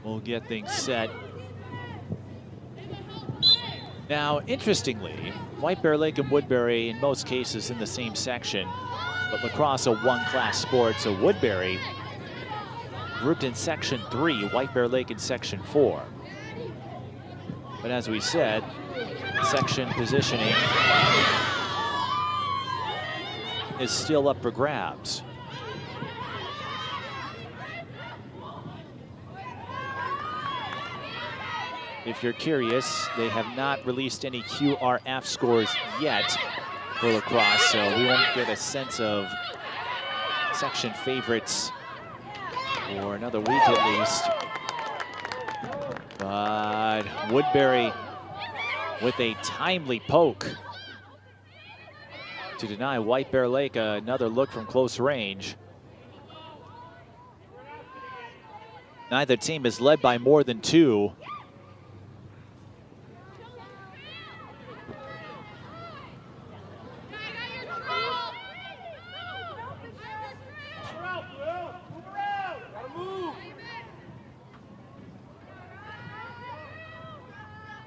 we'll get things set. Now, interestingly, White Bear Lake and Woodbury in most cases in the same section, but lacrosse a one-class sport, so Woodbury grouped in Section 3, White Bear Lake in Section 4. But as we said, section positioning is still up for grabs. If you're curious, they have not released any QRF scores yet for lacrosse, so we won't get a sense of section favorites for another week at least. But Woodbury with a timely poke to deny White Bear Lake another look from close range. Neither team is led by more than 2.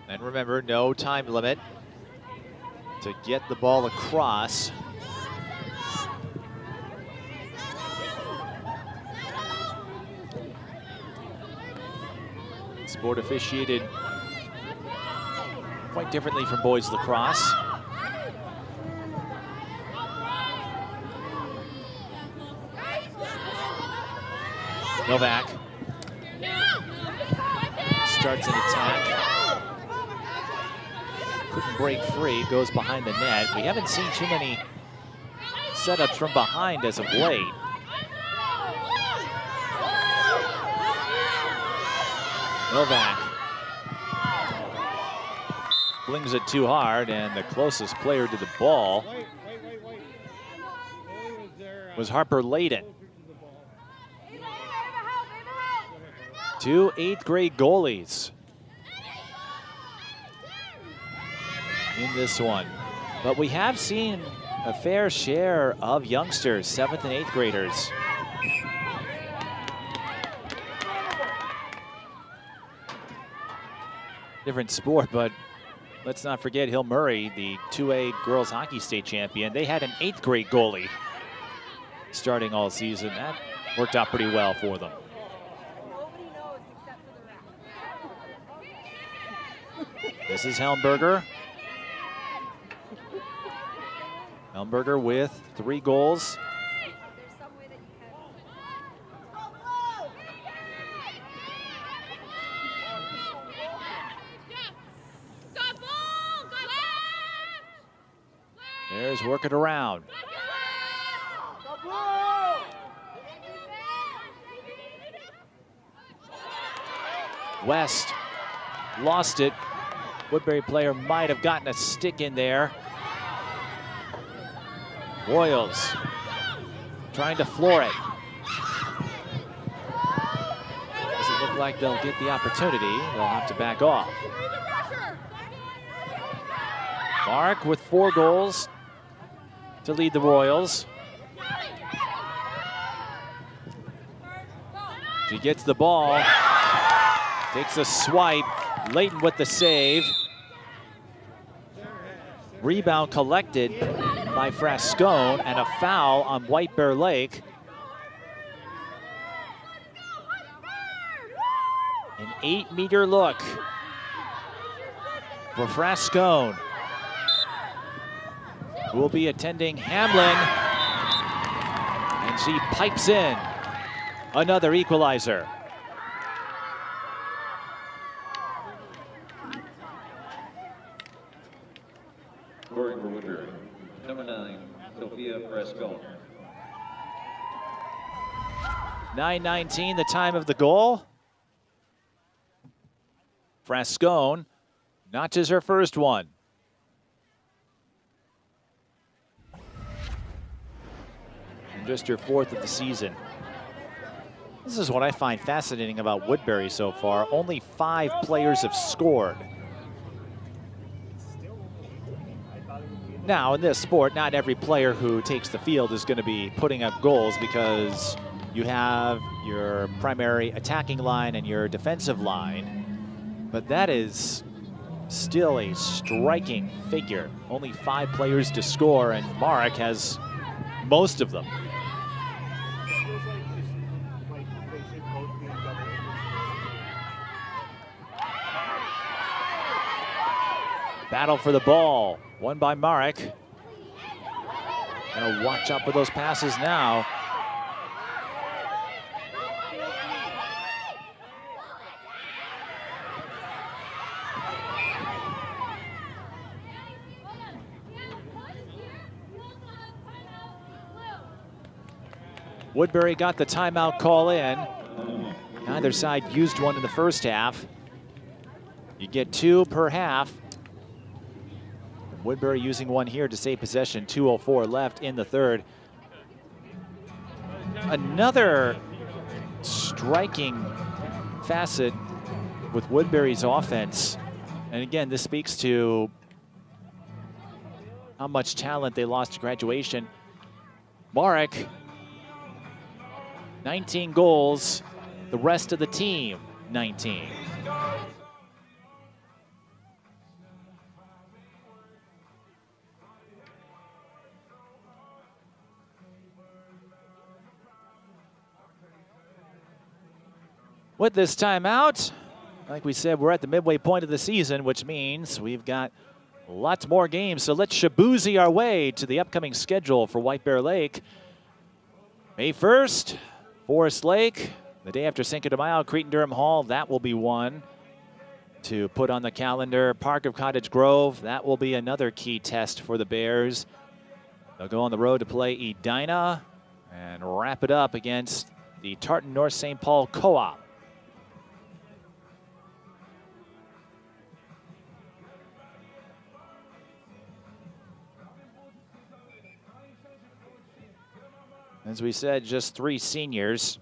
And remember, no time limit to get the ball across. Sport officiated quite differently from boys lacrosse. Novak starts an attack. Couldn't break free, goes behind the net. We haven't seen too many setups from behind as of late. Novak flings it too hard, and the closest player to the ball was Harper Layden. 2 8th grade goalies in this one. But we have seen a fair share of youngsters, 7th and 8th graders. Different sport, but let's not forget Hill Murray, the 2A girls hockey state champion. They had an 8th grade goalie starting all season. That worked out pretty well for them. This is Helmberger. Helmberger with 3 goals. There's work it around. West lost it. Woodbury player might have gotten a stick in there. Royals trying to floor it. Doesn't look like they'll get the opportunity. They'll have to back off. Mark with 4 goals to lead the Royals. She gets the ball, takes a swipe. Layton with the save. Rebound collected by Frascone, and a foul on White Bear Lake. An 8-meter look for Frascone, who will be attending Hamlin, and she pipes in another equalizer. Scoring for Woodbury, number 9, Sophia Frascone. 9:19, the time of the goal. Frascone notches her first one. And just her fourth of the season. This is what I find fascinating about Woodbury so far. Only 5 players have scored. Now, in this sport, not every player who takes the field is going to be putting up goals, because you have your primary attacking line and your defensive line. But that is still a striking figure. Only 5 players to score, and Marek has most of them. Battle for the ball, won by Marek. Gotta watch out for those passes now. Woodbury got the timeout call in. Neither side used one in the first half. You get 2 per half. Woodbury using one here to save possession. 2:04 left in the third. Another striking facet with Woodbury's offense. And again, this speaks to how much talent they lost to graduation. Marek, 19 goals. The rest of the team, 19. With this timeout, like we said, we're at the midway point of the season, which means we've got lots more games. So let's shaboozy our way to the upcoming schedule for White Bear Lake. May 1st, Forest Lake. The day after Cinco de Mayo, Cretin-Durham Hall. That will be one to put on the calendar. Park of Cottage Grove. That will be another key test for the Bears. They'll go on the road to play Edina and wrap it up against the Tartan North St. Paul Co-op. As we said, just 3 seniors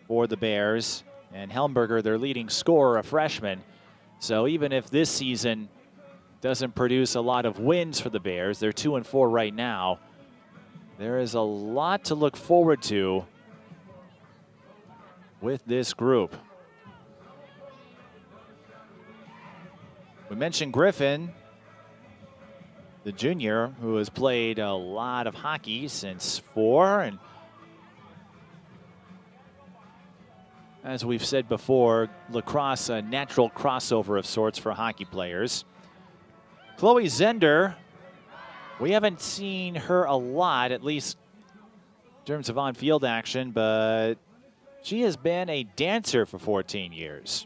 for the Bears. And Helmberger, their leading scorer, a freshman. So even if this season doesn't produce a lot of wins for the Bears, they're 2-4 right now. There is a lot to look forward to with this group. We mentioned Griffin, the junior, who has played a lot of hockey since 4. And as we've said before, lacrosse, a natural crossover of sorts for hockey players. Chloe Zender, we haven't seen her a lot, at least in terms of on-field action, but she has been a dancer for 14 years.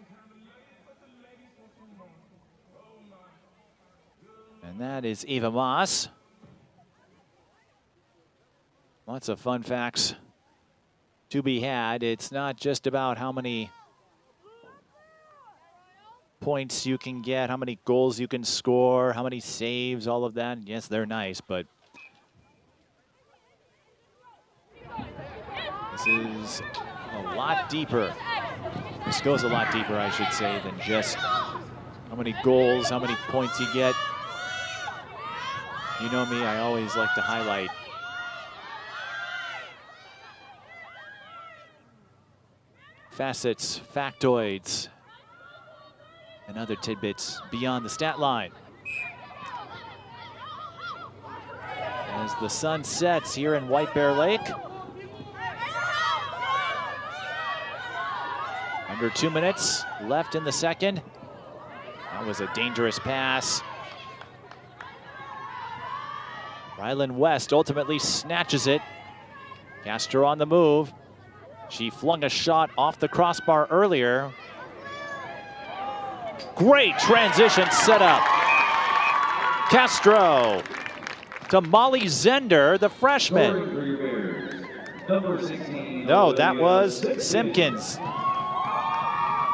And that is Eva Moss. Lots of fun facts to be had. It's not just about how many points you can get, how many goals you can score, how many saves, all of that. Yes, they're nice, but this is a lot deeper. This goes a lot deeper, I should say, than just how many goals, how many points you get. You know me, I always like to highlight facets, factoids, and other tidbits beyond the stat line. As the sun sets here in White Bear Lake. Under 2 minutes left in the second. That was a dangerous pass. Rylan West ultimately snatches it. Castro on the move. She flung a shot off the crossbar earlier. Great transition setup. Castro to Molly Zender, the freshman. No, that was Simpkins.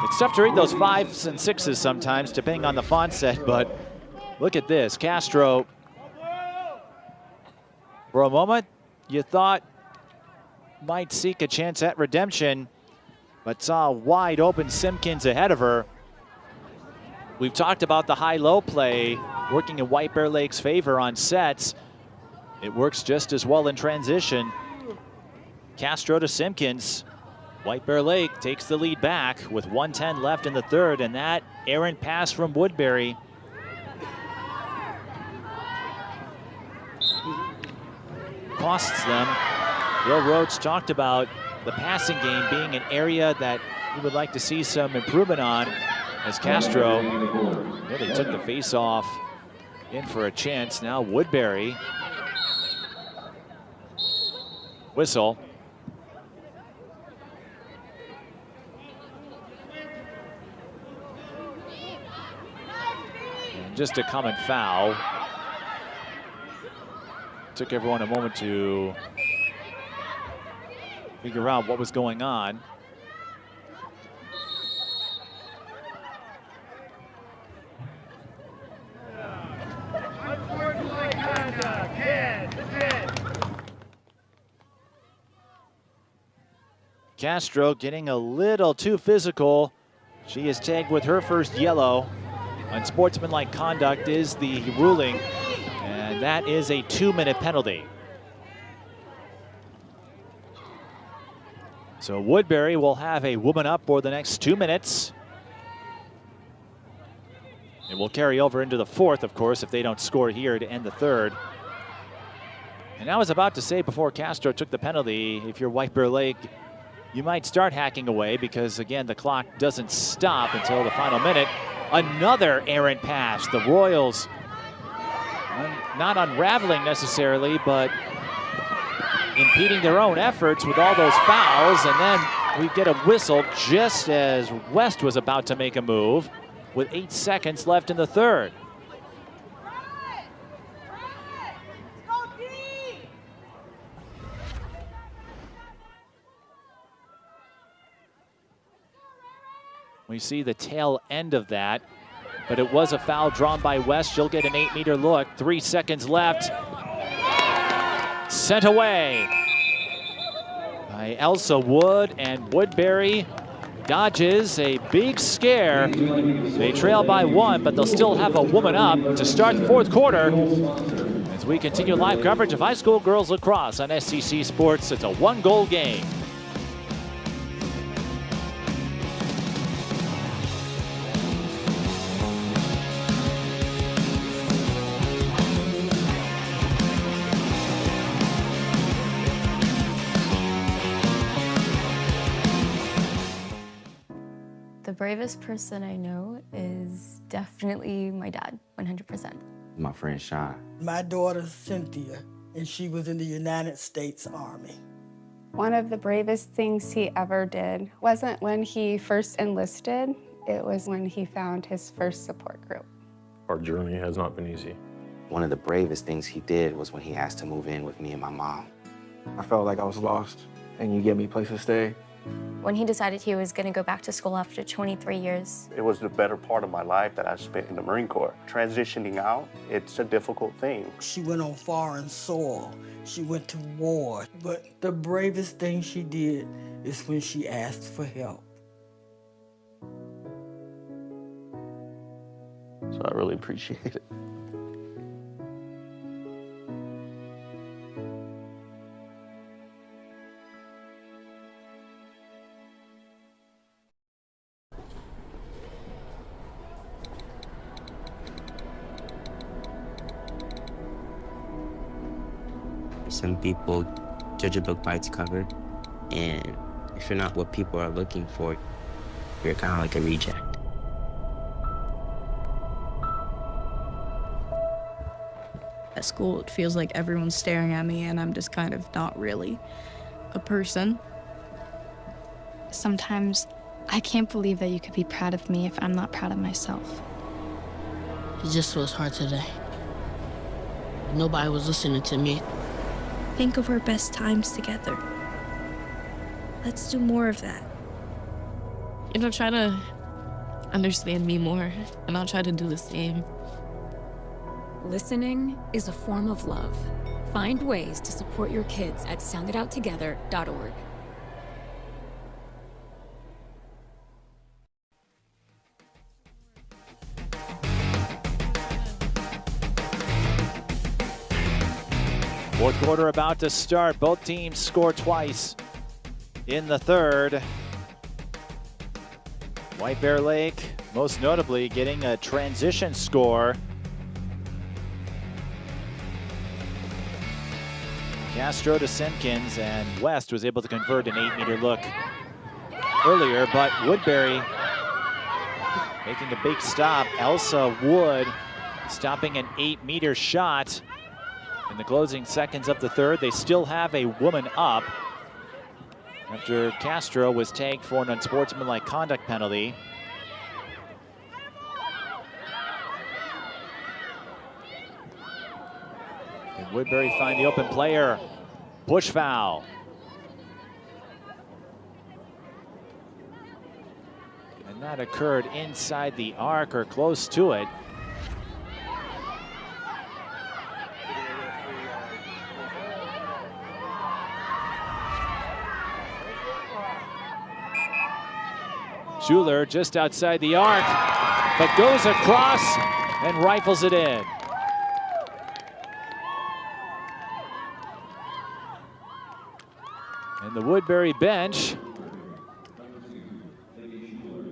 It's tough to read those 5s and 6s sometimes, depending on the font set, but look at this. Castro, for a moment, you thought might seek a chance at redemption, but saw wide open Simpkins ahead of her. We've talked about the high-low play working in White Bear Lake's favor on sets. It works just as well in transition. Castro to Simpkins. White Bear Lake takes the lead back with 1:10 left in the third, and that errant pass from Woodbury costs them. Bill Rhodes talked about the passing game being an area that he would like to see some improvement on, as Castro really took the face-off in for a chance. Now Woodbury. Whistle. And just a common foul. Took everyone a moment to figure out what was going on. Castro getting a little too physical. She is tagged with her first yellow. Unsportsmanlike conduct is the ruling, and that is a 2-minute penalty. So Woodbury will have a woman up for the next 2 minutes. It will carry over into the fourth, of course, if they don't score here to end the third. And I was about to say before Castro took the penalty, if you're White Bear Lake, you might start hacking away because, again, the clock doesn't stop until the final minute. Another errant pass. The Royals not unraveling necessarily, but impeding their own efforts with all those fouls. And then we get a whistle just as West was about to make a move with 8 seconds left in the third. We see the tail end of that, but it was a foul drawn by West. She'll get an 8-meter look. 3 seconds left. Sent away by Elsa Wood, and Woodbury dodges a big scare. They trail by 1, but they'll still have a woman up to start the fourth quarter. As we continue live coverage of high school girls lacrosse on SCC Sports, it's a 1-goal game. The bravest person I know is definitely my dad, 100%. My friend Sean. My daughter Cynthia, and she was in the United States Army. One of the bravest things he ever did wasn't when he first enlisted, it was when he found his first support group. Our journey has not been easy. One of the bravest things he did was when he asked to move in with me and my mom. I felt like I was lost, and you gave me a place to stay. When he decided he was going to go back to school after 23 years. It was the better part of my life that I spent in the Marine Corps. Transitioning out, it's a difficult thing. She went on foreign soil. She went to war. But the bravest thing she did is when she asked for help. So I really appreciate it. Some people judge a book by its cover, and if you're not what people are looking for, you're kind of like a reject. At school, it feels like everyone's staring at me and I'm just kind of not really a person. Sometimes I can't believe that you could be proud of me if I'm not proud of myself. It just was hard today. Nobody was listening to me. Think of our best times together. Let's do more of that. Try to understand me more, and I'll try to do the same. Listening is a form of love. Find ways to support your kids at sounditouttogether.org. Fourth quarter about to start. Both teams score twice in the third. White Bear Lake, most notably, getting a transition score. Castro to Simpkins, and West was able to convert an 8-meter look earlier, but Woodbury making a big stop. Elsa Wood stopping an 8-meter shot. In the closing seconds of the third, they still have a woman up after Castro was tagged for an unsportsmanlike conduct penalty. And Woodbury find the open player. Push foul. And that occurred inside the arc or close to it. Schuler just outside the arc, but goes across and rifles it in. And the Woodbury bench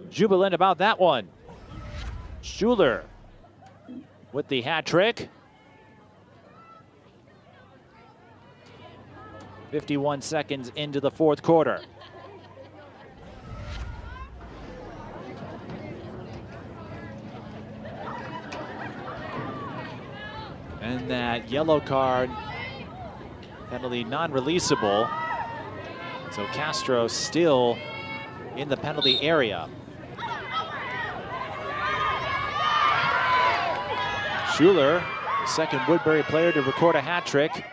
jubilant about that one. Schuler with the hat trick. 51 seconds into the fourth quarter. And that yellow card penalty non-releasable. So Castro still in the penalty area. Schuler, the second Woodbury player to record a hat trick.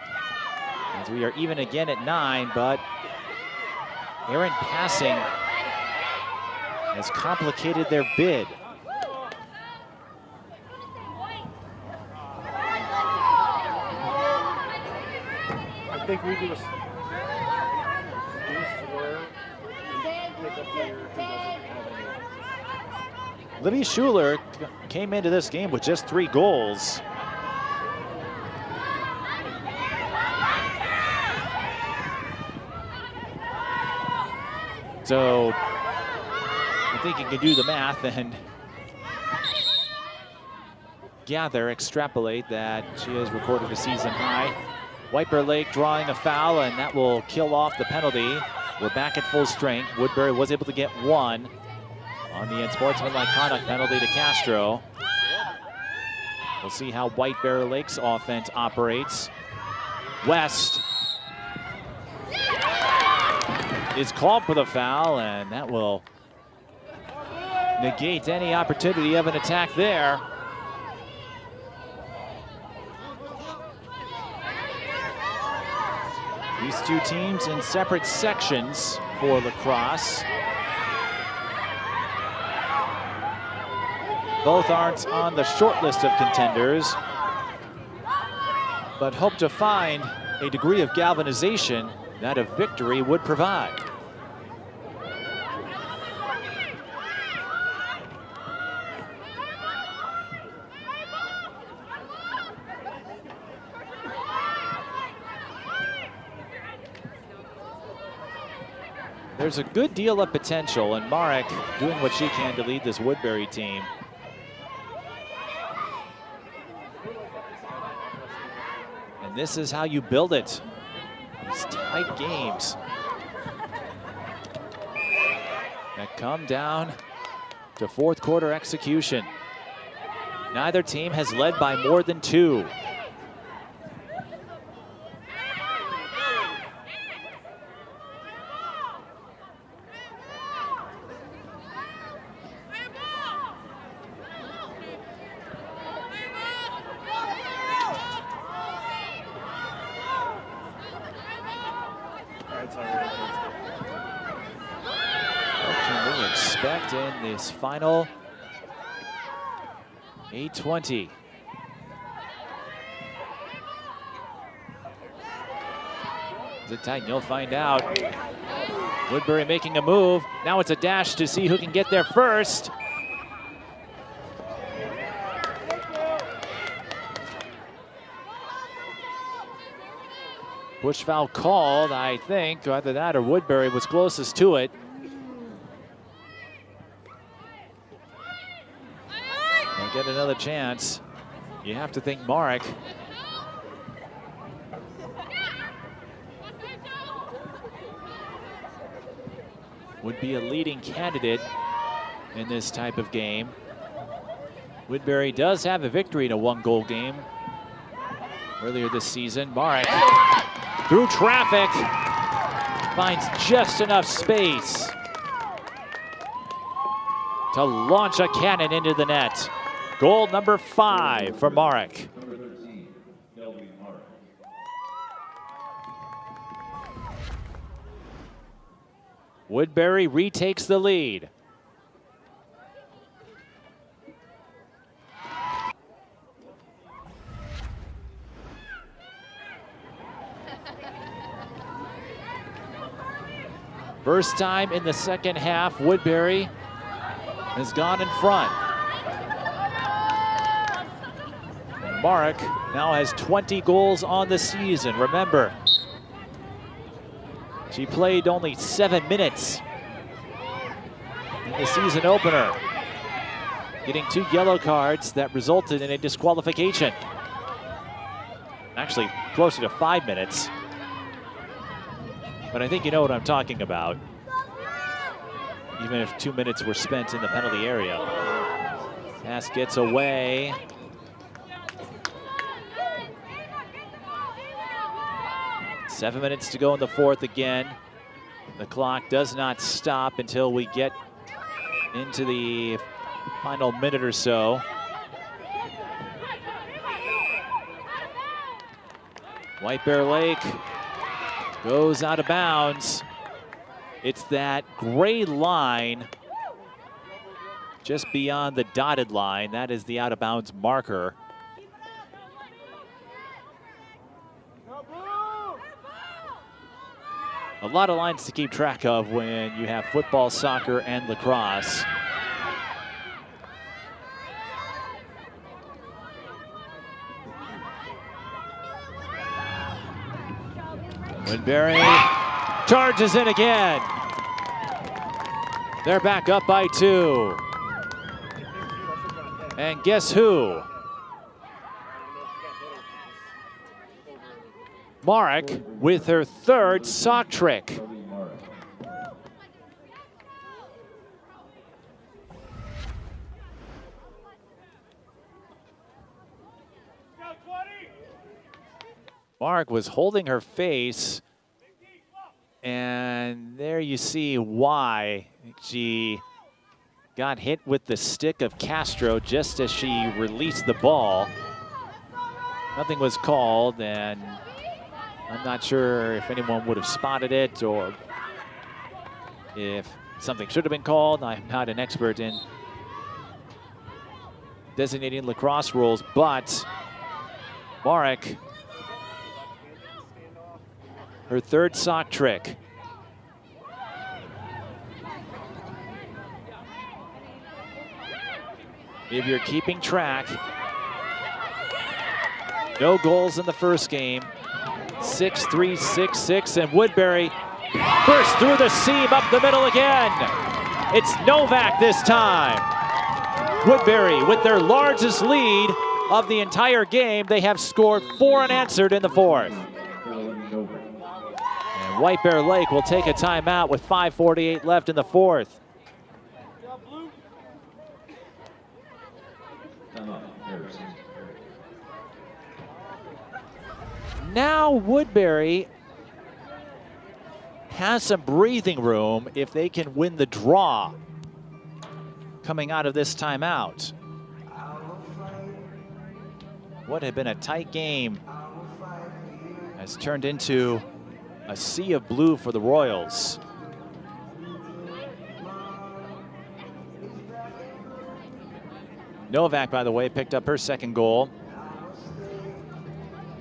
As we are even again at 9, but errant passing has complicated their bid. I think we do Libby Schuler came into this game with just 3 goals. So I think you can do the math and extrapolate that she has recorded a season high. White Bear Lake drawing a foul, and that will kill off the penalty. We're back at full strength. Woodbury was able to get 1 on the unsportsmanlike conduct penalty to Castro. We'll see how White Bear Lake's offense operates. West is called for the foul, and that will negate any opportunity of an attack there. These two teams in separate sections for lacrosse. Both aren't on the short list of contenders, but hope to find a degree of galvanization that a victory would provide. There's a good deal of potential, and Marek doing what she can to lead this Woodbury team. And this is how you build it. These tight games that come down to fourth quarter execution. Neither team has led by more than 2. What can we expect in this final 8:20? Is it tight? You'll find out. Woodbury making a move. Now it's a dash to see who can get there first. Push foul called, I think. Either that or Woodbury was closest to it. They'll get another chance. You have to think Marek. Would be a leading candidate in this type of game. Woodbury does have a victory in a 1-goal game earlier this season. Marek through traffic finds just enough space to launch a cannon into the net. Goal number 5 for Marek. Woodbury retakes the lead. First time in the second half, Woodbury has gone in front. And Marek now has 20 goals on the season. Remember, she played only 7 minutes in the season opener, getting 2 yellow cards that resulted in a disqualification. Actually, closer to 5 minutes. But I think you know what I'm talking about, even if 2 minutes were spent in the penalty area. Pass gets away. Seven minutes to go in the fourth again. The clock does not stop until we get into the final minute or so. White Bear Lake goes out of bounds. It's that gray line just beyond the dotted line. That is the out of bounds marker. A lot of lines to keep track of when you have football, soccer, and lacrosse. Woodbury charges in again. They're back up by 2. And guess who? Marek with her 3rd sock trick. Marek was holding her face, and there you see why she got hit with the stick of Castro just as she released the ball. Nothing was called, and I'm not sure if anyone would have spotted it or if something should have been called. I'm not an expert in designating lacrosse rules, but Marek, her 3rd sock trick. If you're keeping track, no goals in the first game. 6-3, 6-6, and Woodbury bursts through the seam up the middle again. It's Novak this time. Woodbury with their largest lead of the entire game. They have scored 4 unanswered in the 4th. White Bear Lake will take a timeout with 5:48 left in the fourth. Now Woodbury has some breathing room if they can win the draw coming out of this timeout. What had been a tight game has turned into a sea of blue for the Royals. Novak, by the way, picked up her second goal.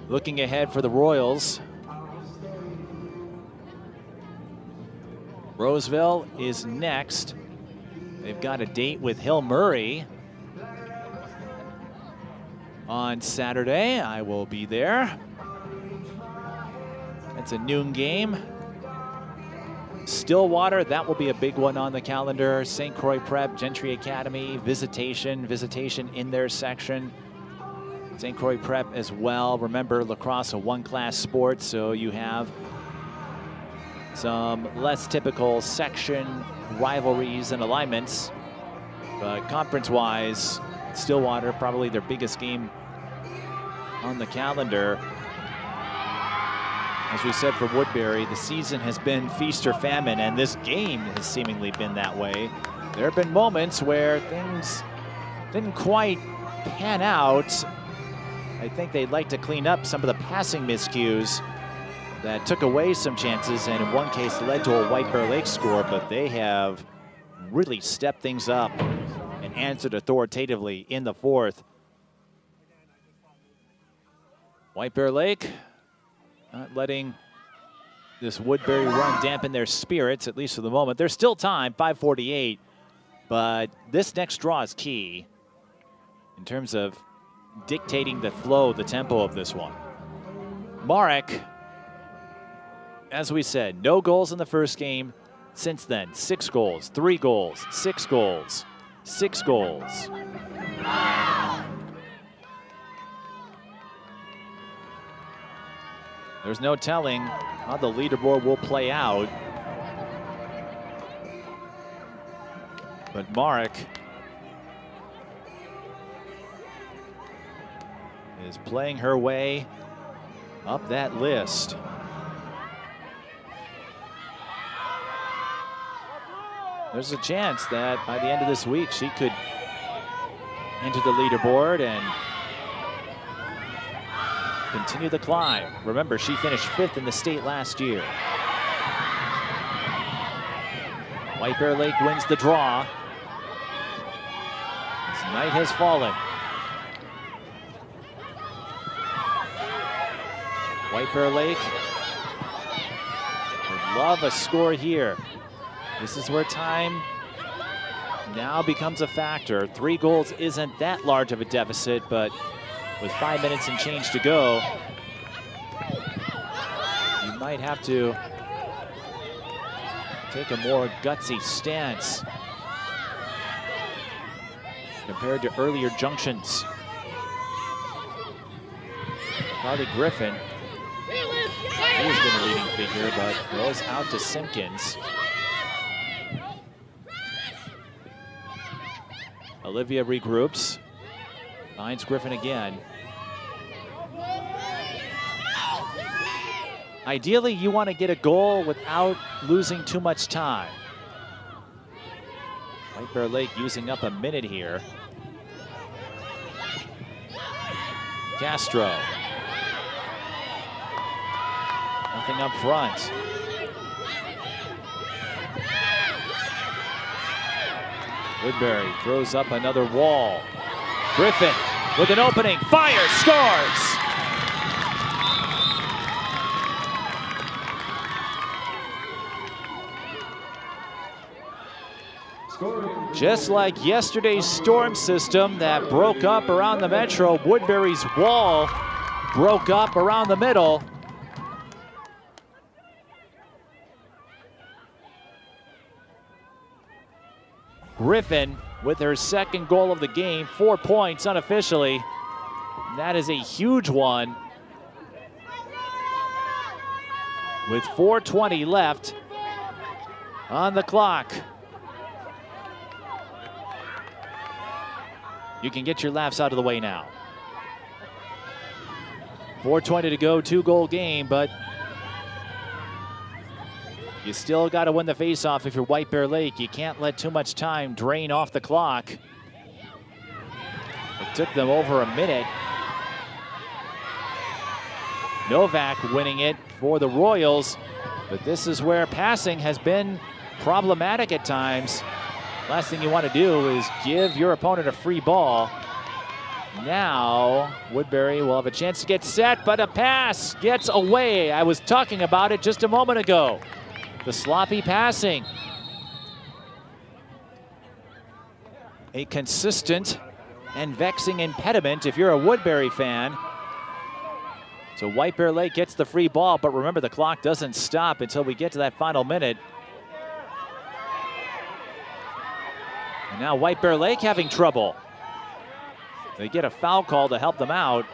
Looking ahead for the Royals, Roseville is next. They've got a date with Hill Murray on Saturday. I will be there. It's a noon game. Stillwater, that will be a big one on the calendar. St. Croix Prep, Gentry Academy, visitation in their section. St. Croix Prep as well. Remember, lacrosse, a one-class sport, so you have some less typical section rivalries and alignments. But conference-wise, Stillwater, probably their biggest game on the calendar. As we said for Woodbury, the season has been feast or famine, and this game has seemingly been that way. There have been moments where things didn't quite pan out. I think they'd like to clean up some of the passing miscues that took away some chances, and in one case led to a White Bear Lake score, but they have really stepped things up and answered authoritatively in the fourth. White Bear Lake not letting this Woodbury run dampen their spirits, at least for the moment. There's still time, 5:48, but this next draw is key in terms of dictating the flow, the tempo of this one. Marek, as we said, no goals in the first game. Since then, 6 goals, 3 goals, 6 goals, 6 goals. There's no telling how the leaderboard will play out. But Marek is playing her way up that list. There's a chance that by the end of this week she could enter the leaderboard and continue the climb. Remember, she finished 5th in the state last year. White Bear Lake wins the draw. As night has fallen. White Bear Lake would love a score here. This is where time now becomes a factor. 3 goals isn't that large of a deficit, but with 5 minutes and change to go, you might have to take a more gutsy stance compared to earlier junctions. Carly Griffin, he has been a leading figure, but goes out to Simpkins. Olivia regroups, finds Griffin again. Ideally, you want to get a goal without losing too much time. White Bear Lake using up a minute here. Castro. Nothing up front. Woodbury throws up another wall. Griffin with an opening, fire, scores! Just like yesterday's storm system that broke up around the metro, Woodbury's wall broke up around the middle. Griffin with her second goal of the game, 4 points unofficially. That is a huge one. with 4:20 left on the clock. You can get your laughs out of the way now. 4:20 to go, 2-goal game, but you still got to win the faceoff if you're White Bear Lake. You can't let too much time drain off the clock. It took them over a minute. Novak winning it for the Royals, but this is where passing has been problematic at times. Last thing you want to do is give your opponent a free ball. Now, Woodbury will have a chance to get set, but a pass gets away. I was talking about it just a moment ago. The sloppy passing. A consistent and vexing impediment if you're a Woodbury fan. So White Bear Lake gets the free ball, but remember the clock doesn't stop until we get to that final minute. And now White Bear Lake having trouble. They get a foul call to help them out.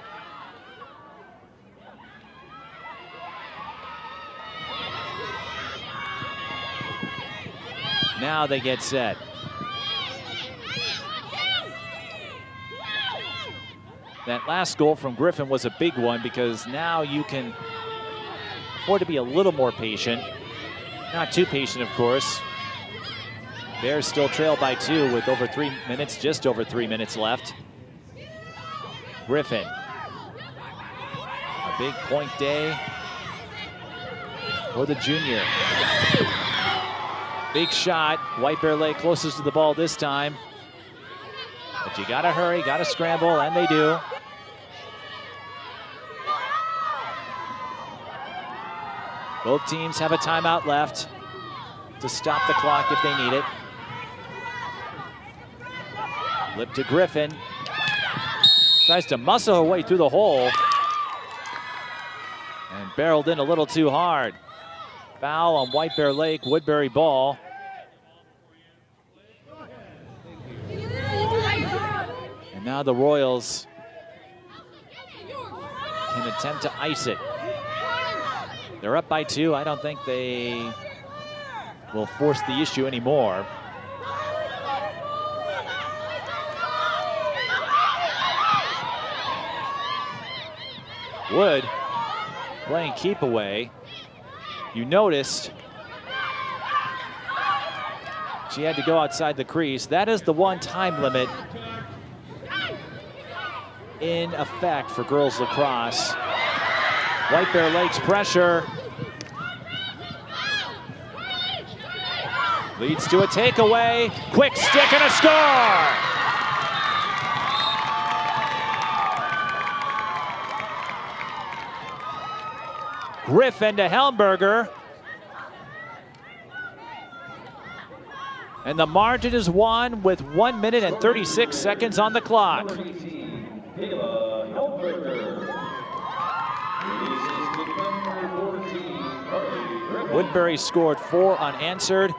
Now they get set. That last goal from Griffin was a big one because now you can afford to be a little more patient. Not too patient, of course. Bears still trail by 2 with over 3 minutes, just over 3 minutes left. Griffin. A big point day for the junior. Big shot. White Bear Lake closest to the ball this time. But you gotta hurry, gotta scramble, and they do. Both teams have a timeout left to stop the clock if they need it. Lip to Griffin. Tries to muscle her way through the hole. And barreled in a little too hard. Foul on White Bear Lake, Woodbury ball. And now the Royals can attempt to ice it. They're up by 2. I don't think they will force the issue anymore. Wood playing keep away. You noticed she had to go outside the crease. That is the one time limit in effect for girls lacrosse. White Bear Lake's pressure leads to a takeaway. Quick stick and a score! Griffin to Helmberger. And the margin is 1 with 1 minute and 36 seconds on the clock. Woodbury scored 4 unanswered.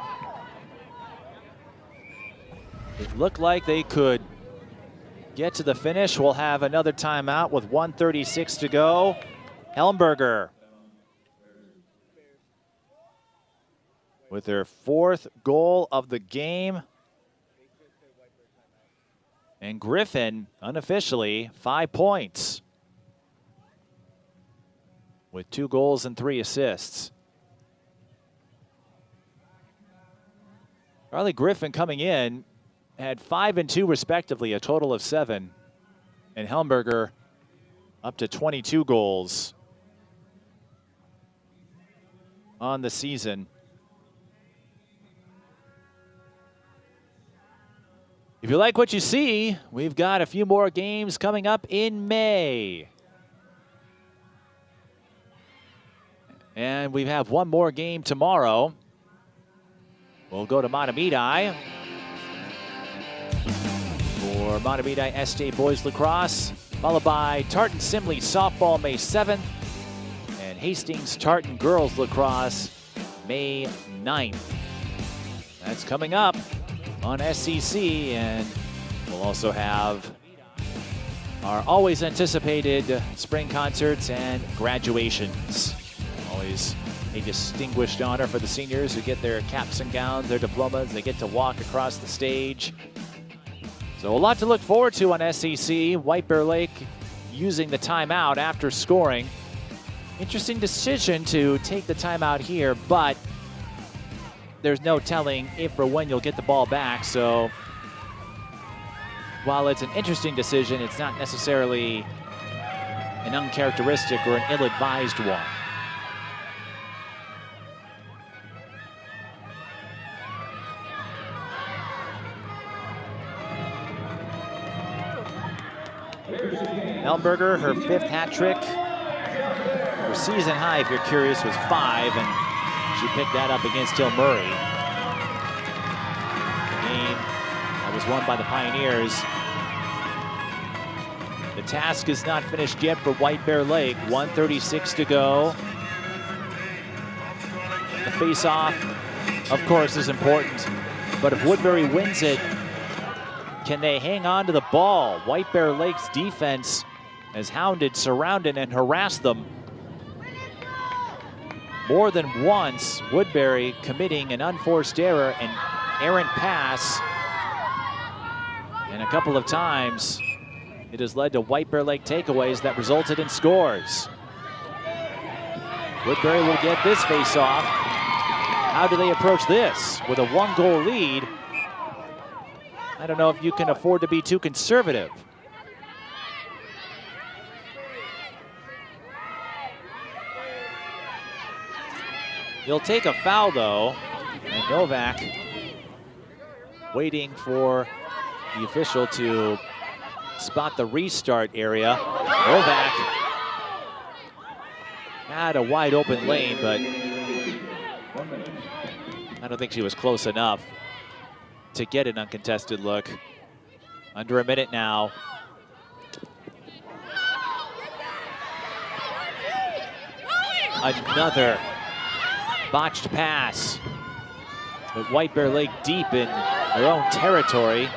It looked like they could get to the finish. We'll have another timeout with 1:36 to go. Helmberger with their 4th goal of the game. And Griffin, unofficially, 5 points with 2 goals and 3 assists. Charlie Griffin coming in had 5 and 2 respectively, a total of 7. And Helmberger up to 22 goals on the season. If you like what you see, we've got a few more games coming up in May. And we have one more game tomorrow. We'll go to Matamidi for Matamidi SJ Boys Lacrosse, followed by Tartan Simley Softball May 7th, and Hastings Tartan Girls Lacrosse May 9th. That's coming up on SCC, and we'll also have our always anticipated spring concerts and graduations. Always a distinguished honor for the seniors who get their caps and gowns, their diplomas. They get to walk across the stage. So a lot to look forward to on SEC. White Bear Lake using the timeout after scoring. Interesting decision to take the timeout here, but there's no telling if or when you'll get the ball back. So while it's an interesting decision, it's not necessarily an uncharacteristic or an ill-advised one. Ellenberger, her 5th hat trick. Her season high, if you're curious, was 5, and she picked that up against Till Murray. The game that was won by the Pioneers. The task is not finished yet for White Bear Lake. 1:36 to go. The face-off, of course, is important, but if Woodbury wins it, can they hang on to the ball? White Bear Lake's defense has hounded, surrounded, and harassed them more than once. Woodbury committing an unforced error, an errant pass, and a couple of times it has led to White Bear Lake takeaways that resulted in scores. Woodbury will get this face-off. How do they approach this? With a 1-goal lead, I don't know if you can afford to be too conservative. He'll take a foul, though, and Novak waiting for the official to spot the restart area. Novak had a wide open lane, but I don't think she was close enough to get an uncontested look. Under a minute now. Another botched pass. But White Bear Lake deep in their own territory,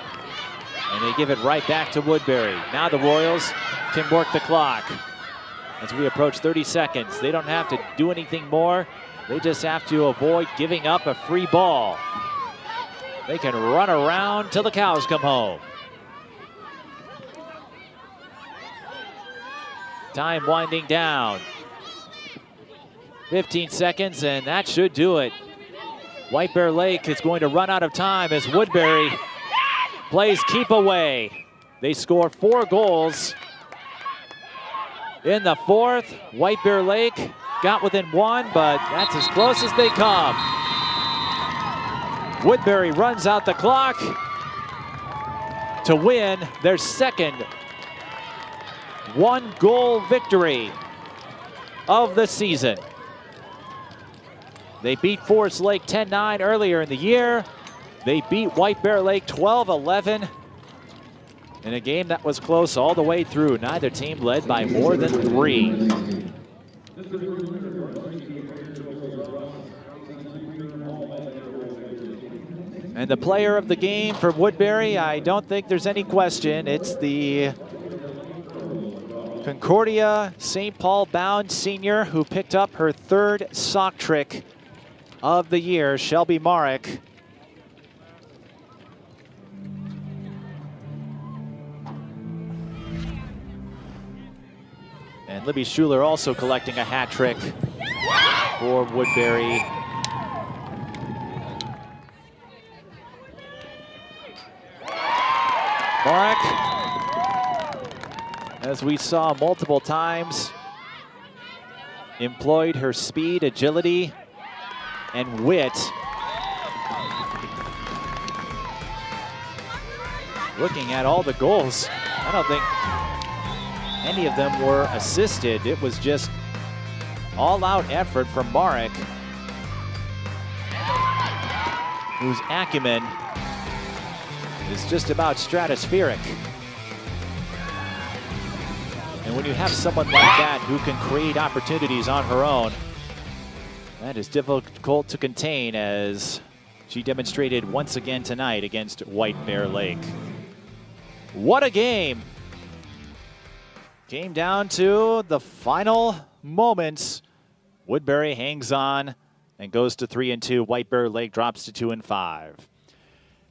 and they give it right back to Woodbury. Now the Royals can work the clock. As we approach 30 seconds, they don't have to do anything more. They just have to avoid giving up a free ball. They can run around till the cows come home. Time winding down. 15 seconds, and that should do it. White Bear Lake is going to run out of time as Woodbury plays keep away. They score 4 goals in the 4th. White Bear Lake got within 1, but that's as close as they come. Woodbury runs out the clock to win their 2nd 1-goal victory of the season. They beat Forest Lake 10-9 earlier in the year. They beat White Bear Lake 12-11 in a game that was close all the way through. Neither team led by more than 3. And the player of the game for Woodbury, I don't think there's any question. It's the Concordia St. Paul bound senior who picked up her 3rd sock trick of the year, Shelby Marek. And Libby Schuler also collecting a hat trick for Woodbury. Marek, as we saw multiple times, employed her speed, agility, and wit. Looking at all the goals, I don't think any of them were assisted. It was just all-out effort from Marek, whose acumen is just about stratospheric. And when you have someone like that who can create opportunities on her own, that is difficult to contain, as she demonstrated once again tonight against White Bear Lake. What a game! Came down to the final moments. Woodbury hangs on and goes to 3-2. White Bear Lake drops to 2-5.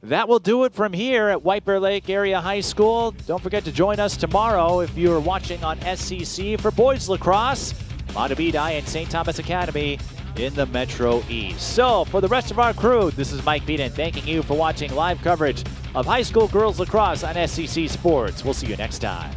That will do it from here at White Bear Lake Area High School. Don't forget to join us tomorrow if you're watching on SCC for boys lacrosse. Matabidi and St. Thomas Academy in the Metro East. So for the rest of our crew, this is Mike Beaton thanking you for watching live coverage of high school girls lacrosse on SCC Sports. We'll see you next time.